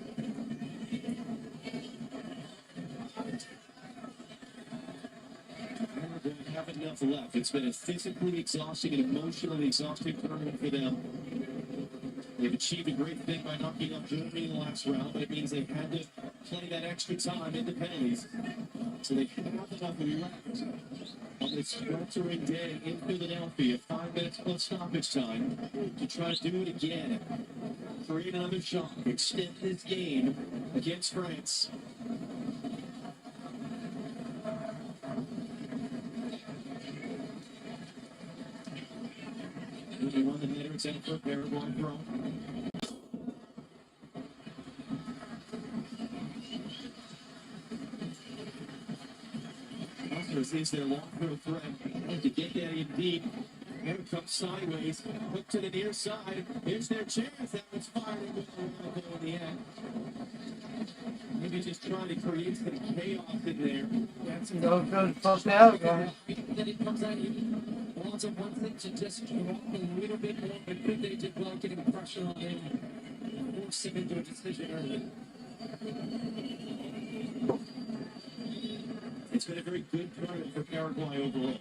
They don't have enough left. It's been a physically exhausting and emotionally exhausting tournament for them. They've achieved a great thing by knocking out Germany in the last round, but it means they had to play that extra time in the penalties. So they have enough left on this sweltering day in Philadelphia. 5 minutes plus stoppage time to try to do it again. Create another shot, extend this game against France. They run the header. It's out for Paraguay throw. Buster's is their long throw threat to get that in deep. Here it comes sideways, hook to the near side. Here's their chance. That was fired in the end. Maybe just trying to create some chaos in there. That's No good for Paraguay. Then it comes out, he wants it one thing to just drop a little bit more, but could they did well getting pressure on him, force him into a decision early. It's been a very good tournament for Paraguay overall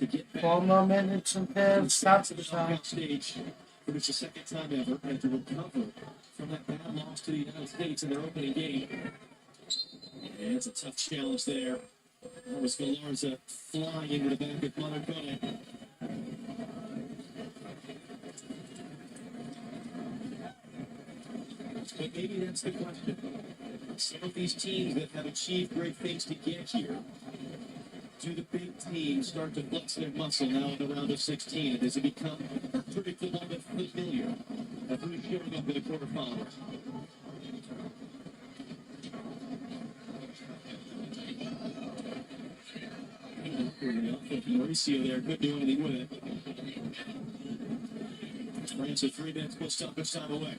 to get back 4 more minutes until to stoppage the time. knockout stage. It was the second time ever, and to recover from that bad loss to the United States in their opening game. And it's a tough challenge there. That was Galarza flying into the back of Monacone. But maybe that's the question. Some of these teams that have achieved great things to get here, do the big teams start to flex their muscle now in the round of 16? And does it become predictable but familiar of who's showing up in the quarterfinals? Mauricio there couldn't do anything with it. France with 3 minutes plus stoppage time away.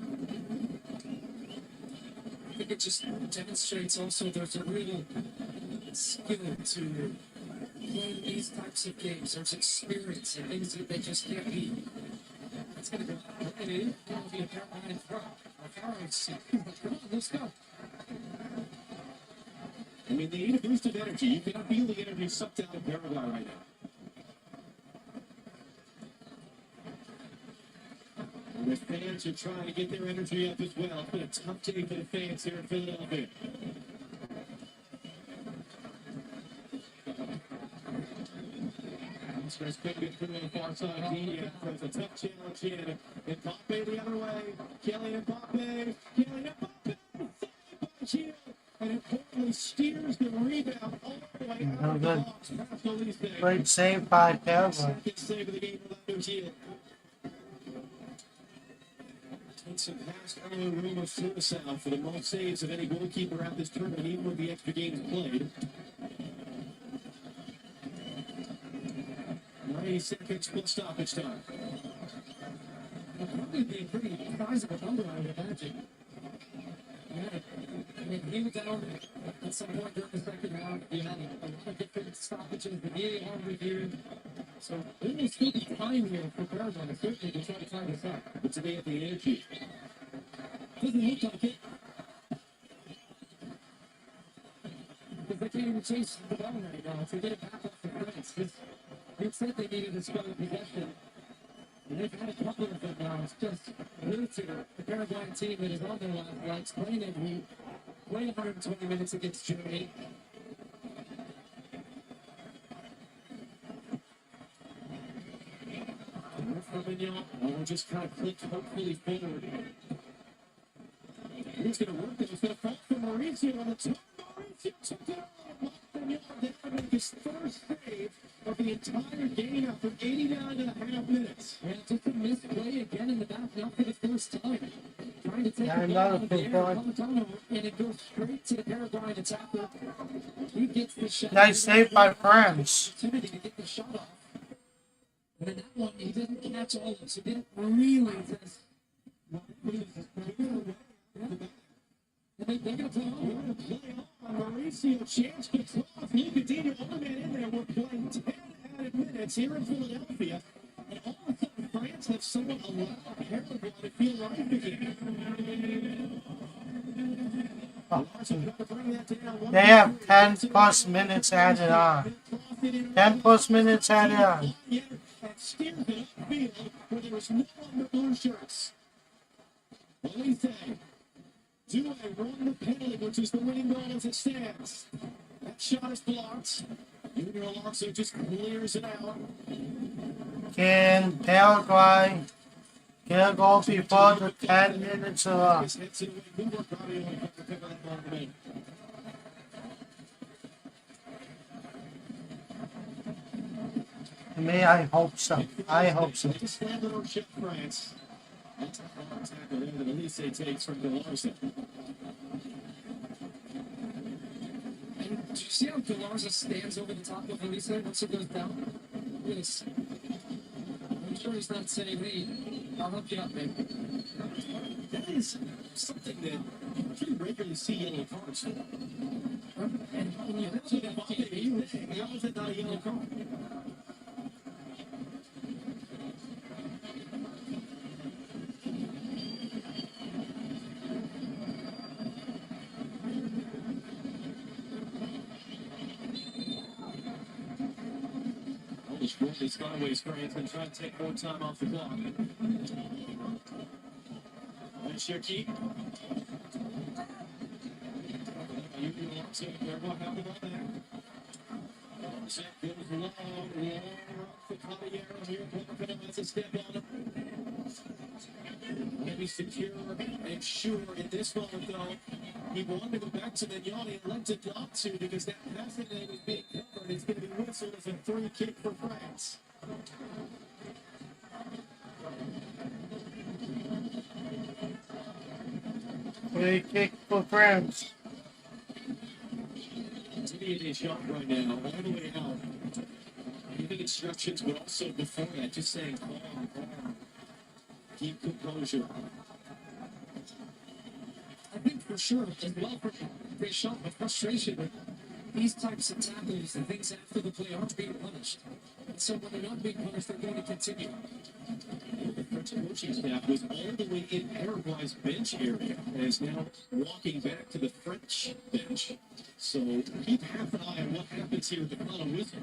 I think it just demonstrates also there's a real skill to playing these types of games. There's experience and things that they just can't be. It's going to go, and it is going to be a Paraguay in front. Come on, let's go. I mean, they need a boost of energy. You can feel the energy sucked out of Paraguay right now. And the fans are trying to get their energy up as well. It's been a tough day for the fans here in Philadelphia. This could be through on the far side. It's a tough challenge here. And Mbappe the other way. Kylian Mbappe. Kylian Mbappe. By Gio. And importantly steers the rebound all the way out of the box. Past Olise. Great save by Paraguay. Second save of the game for Lando Gio. Takes a past early room of suicide for the most saves of any goalkeeper at this tournament, even with the extra games played. 90 seconds plus stoppage time. It'll probably be a pretty sizable number, I would imagine. Yeah, I mean, he was down at some point during the second round. You had a lot of different stoppages, the VAR review. So there will still be time here for Paraguay, certainly to try to tie this up. But today at the energy. Doesn't look like it. Because they can't even chase the ball right now to get it back up to France. They said they needed a spell of possession. And they've had a couple of them now. It's just losing the Paraguayan team that is on their last legs, playing every 120 minutes against Germany. We'll just kind of click hopefully forward. Who's going to work it? It's going to fall for Mauricio on the top. Mauricio took it on. That would make his first save of the entire game after 89.5 minutes. And just a missed play again in the back, not for the first time. Trying to take Yeah, the ball another out of the big air, one. come a turnover, and it goes straight to the Paraguayan attacker. He gets the shot. Nice save by France. Opportunity to get the shot off. And then that one, he didn't catch all of it, so he didn't really just. They're going to play on. Mauricio, chance to cross. Nicodino, all man in there. We're playing 10 added minutes here in Philadelphia. And all of a sudden, France have somewhat allowed Paraguay to feel right again. They have 10 plus minutes added on. 10 plus minutes added on. And steers it upfield where there was no longer blue shirts. Olise. Do I run the penalty, which is the winning goal as it stands? That shot is blocked. Junior Alonso just clears it out. Can Paraguay get a goal before the 10 minutes are up? Hits it away. Good work, Robbie, on the pick of that ball to me. Me, I hope so. I hope so. They slammed it on Chef France. That's a hard tackle there that Elise takes from Galarza. And do you see how Galarza stands over the top of Elisa once it goes down? Yes. I'm sure he's not saying, hey, I'll help you out, man. That is something that you pretty regularly see yellow cards for. And when you That's what how is it not a yellow card? This Skyways Grant's been trying to take more time off the clock. And Cherokee. What happened on there? Set goes long for Caballero here. Portman has a step on him. Maybe secure and sure in this moment, though. He wanted to go back to Mignani and elected not to because that passing that was being covered is going to be whistled as a free kick for France. Free kick for France. Intimidating shot right now, all the way out. Giving instructions, but also before that, just saying calm, calm. Keep composure. I think for sure, as well for great shot, but frustration with these types of tackles and things after the play aren't being punished. And so when they're not being punished, they're going to continue. The French coaching staff was all the way in Paraguay's bench area and is now walking back to the French bench. So keep half an eye on what happens here at the final whistle.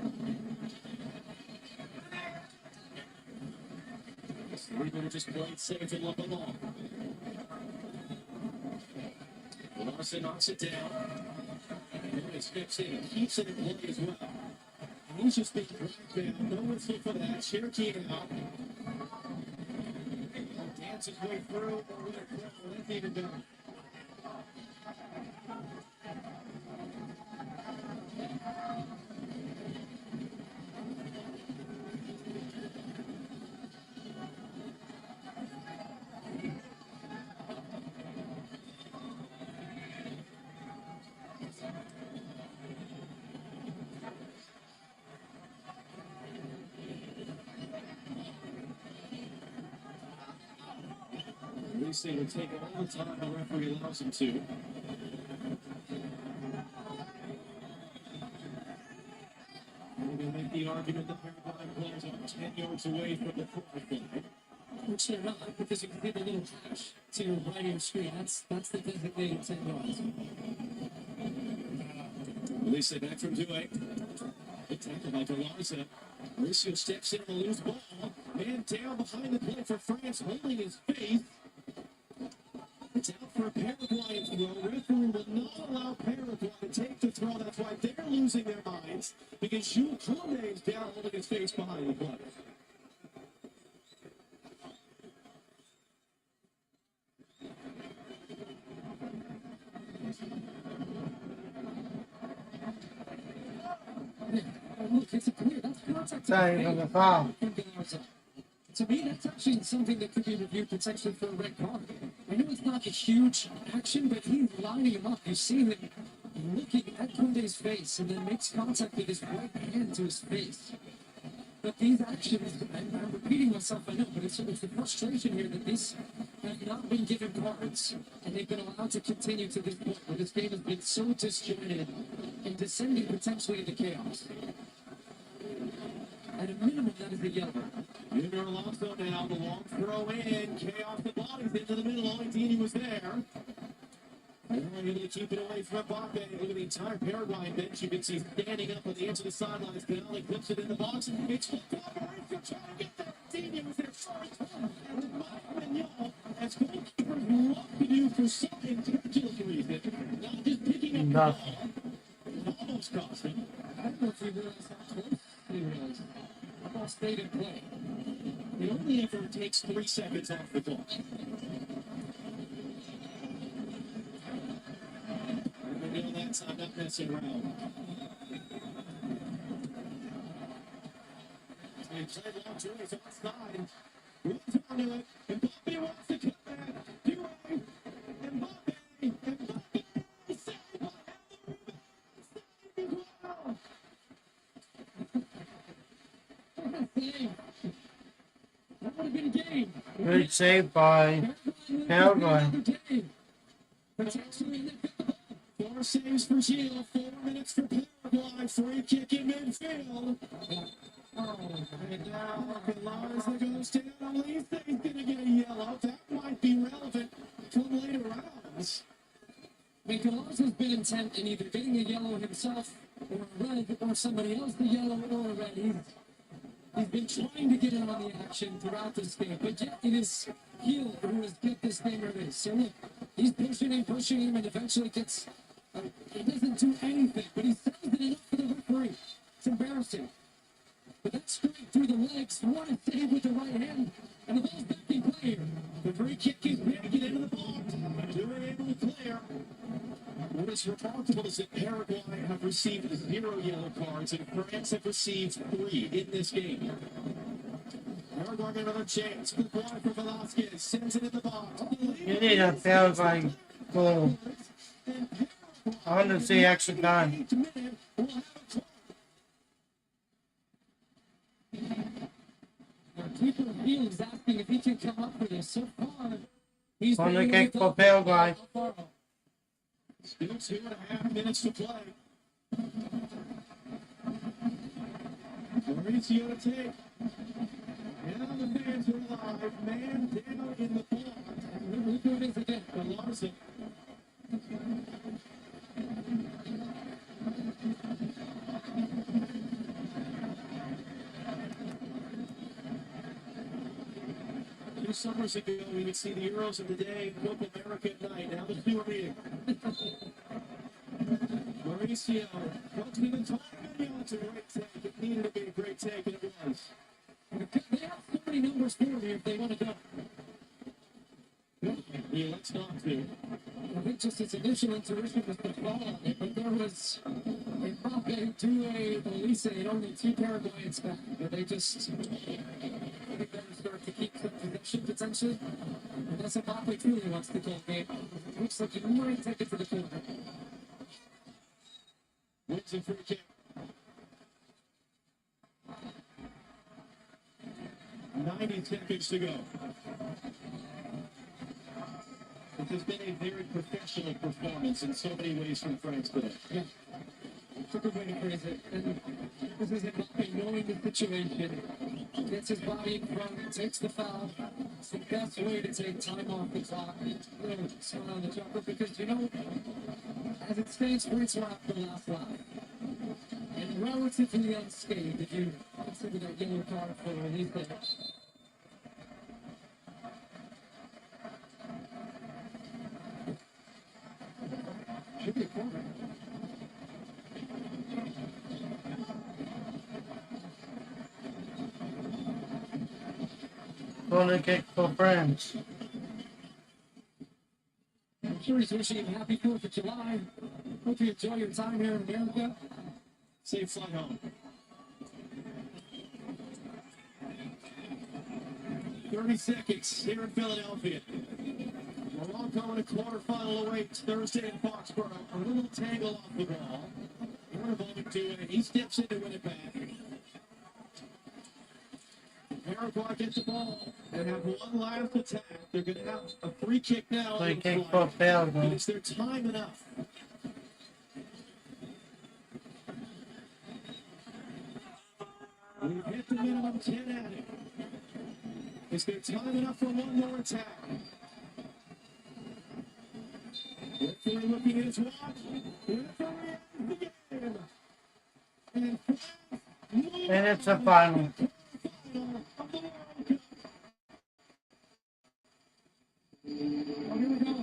Three minutes just played safe and look along. Larson knocks it down. And steps in and keeps it in play as well. And he's just being dragged down. No whistle for that. Cherokee out. Dance his way through. That's even better. They will take all the time the referee allows him to. They'll make the argument that Paraguay players are 10 yards away from the quarter flag. Which they're not, because you can hit a little flash to your right of your screen. That's the designated 10 yards. Release it back from Due. Good tackle by Galarza. Mauricio steps in on the loose ball. Man down behind the play for France, holding his faith. It's out for a Paraguayan throw. Referee will not allow Paraguay to take the throw. That's why they're losing their minds. Because Jules Conde is down holding his face behind the play. Yeah. Look, it's a clear. That's contact. Saying on the foul. To me, that's actually something that could be reviewed potentially for a red card. I know it's not a huge action, but he's lining him up. You see him looking at Kunde's face and then makes contact with his right hand to his face. But these actions, and I'm repeating myself, I know, but it's the frustration here that these have not been given cards, and they've been allowed to continue to this point where this game has been so disjointed and descending potentially into chaos. At a minimum, that is a yellow. Junior Alonso now, the long throw in, chaos the bodies into the middle, only Dini was there. They're able to keep it away from Mbappe. Look at the entire Paraguayan bench. You can see standing up on the edge of the sidelines. Benali clips it in the box. It's flipped over. Mauricio trying to get there. Dini was there first. And then Mignon, as goalkeepers love to do for some incredulous reason, not just picking up the ball. It almost cost him. I don't know if you realize how close he was. The ball stayed in play. It only ever takes 3 seconds off the clock. And that time, not messing around. They played long journeys outside. Runs onto it. And Mbappe wants to come back. Mbappe. Saved by That would have been a game. Good save by Paraguay. That's actually 4 saves for Gio, 4 minutes for Paraguay, free kick in midfield. And now Gonzalez goes down. At least he's going to get a yellow. That might be relevant come later rounds. Gonzalez has been intent in either getting a yellow himself or a red or somebody else the yellow or a red. He's been trying to get in on the action throughout this game, but yet it is Heel who has kept this game where it is. So look, he's pushing him, and eventually gets. He doesn't do anything, but he saves it enough for the referee. It's embarrassing. But that's straight through the legs. What a save with the right hand, and the ball's back in play. The free kick is making it into the box. They're able to clear. What is remarkable is that Paraguay have received 0 yellow cards and France have received 3 in this game. Paraguay got another chance. Good ball for Velasquez. Sends it in the box. You need a Paraguay goal. I want to see extra time. Keeper Heel is asking if he can come up for this. So far, he's Corner been kick for Paraguay. Still 2.5 minutes to play. Mauricio to take. Now the fans are alive. Man down in the box. Look who it is again. Larson. Two summers ago, we would see the heroes of the day, Copa America at night. Now the two are meeting. Mauricio, coaching the time, it's a great take. It needed to be a great take, and it was. They have so many numbers for me if they want to go. He elects not to. I think just his initial intuition was to fall on it, but there was a Mbappe to a Elise and only 2 Paraguayans back. But they just, I think better start to keep some possession potentially. Unless Mbappe truly wants to goal game. It looks like he might take it to the corner. Wins a free kick. 90 seconds to go. It has been a very professional performance in so many ways from France today. Yeah. It's a good way to phrase it. And this is Mbappe knowing the situation, gets his body in front, takes the foul. It's the best way to take time off the clock. Really smile on the jumper because, you know, as it stands, France were after the last lap. And relatively unscathed if you consider that yellow card for these days. Should be a corner. Corner kick for France. I'm sure he's wishing him happy 4th of July. Hope you enjoy your time here in America. Safe flight home. 30 seconds here in Philadelphia. Morocco in a quarterfinal awaits Thursday in Foxborough. A little tangle off the ball. We're evolving to it. He steps in to win it back. Paraguay gets the ball and have one last attack. They're going to have a free kick now. Free kick for Paraguay. Is their time enough? We've hit the minimum 10 at it. Is there time enough for one more attack? Referee looking at his watch. Referee ends the game. And it's a final. Here we go.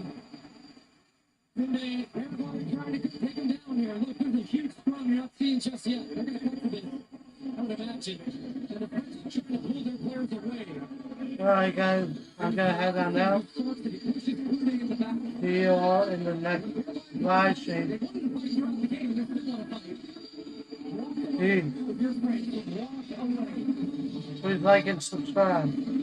Paraguay trying to take him down here. Look, there's a huge scrum you're not seeing just yet. They're going to come for this, I would imagine. And the French are trying to pull their players away. Alright guys, I'm gonna head on out. See you all in the next live stream. Please like and subscribe.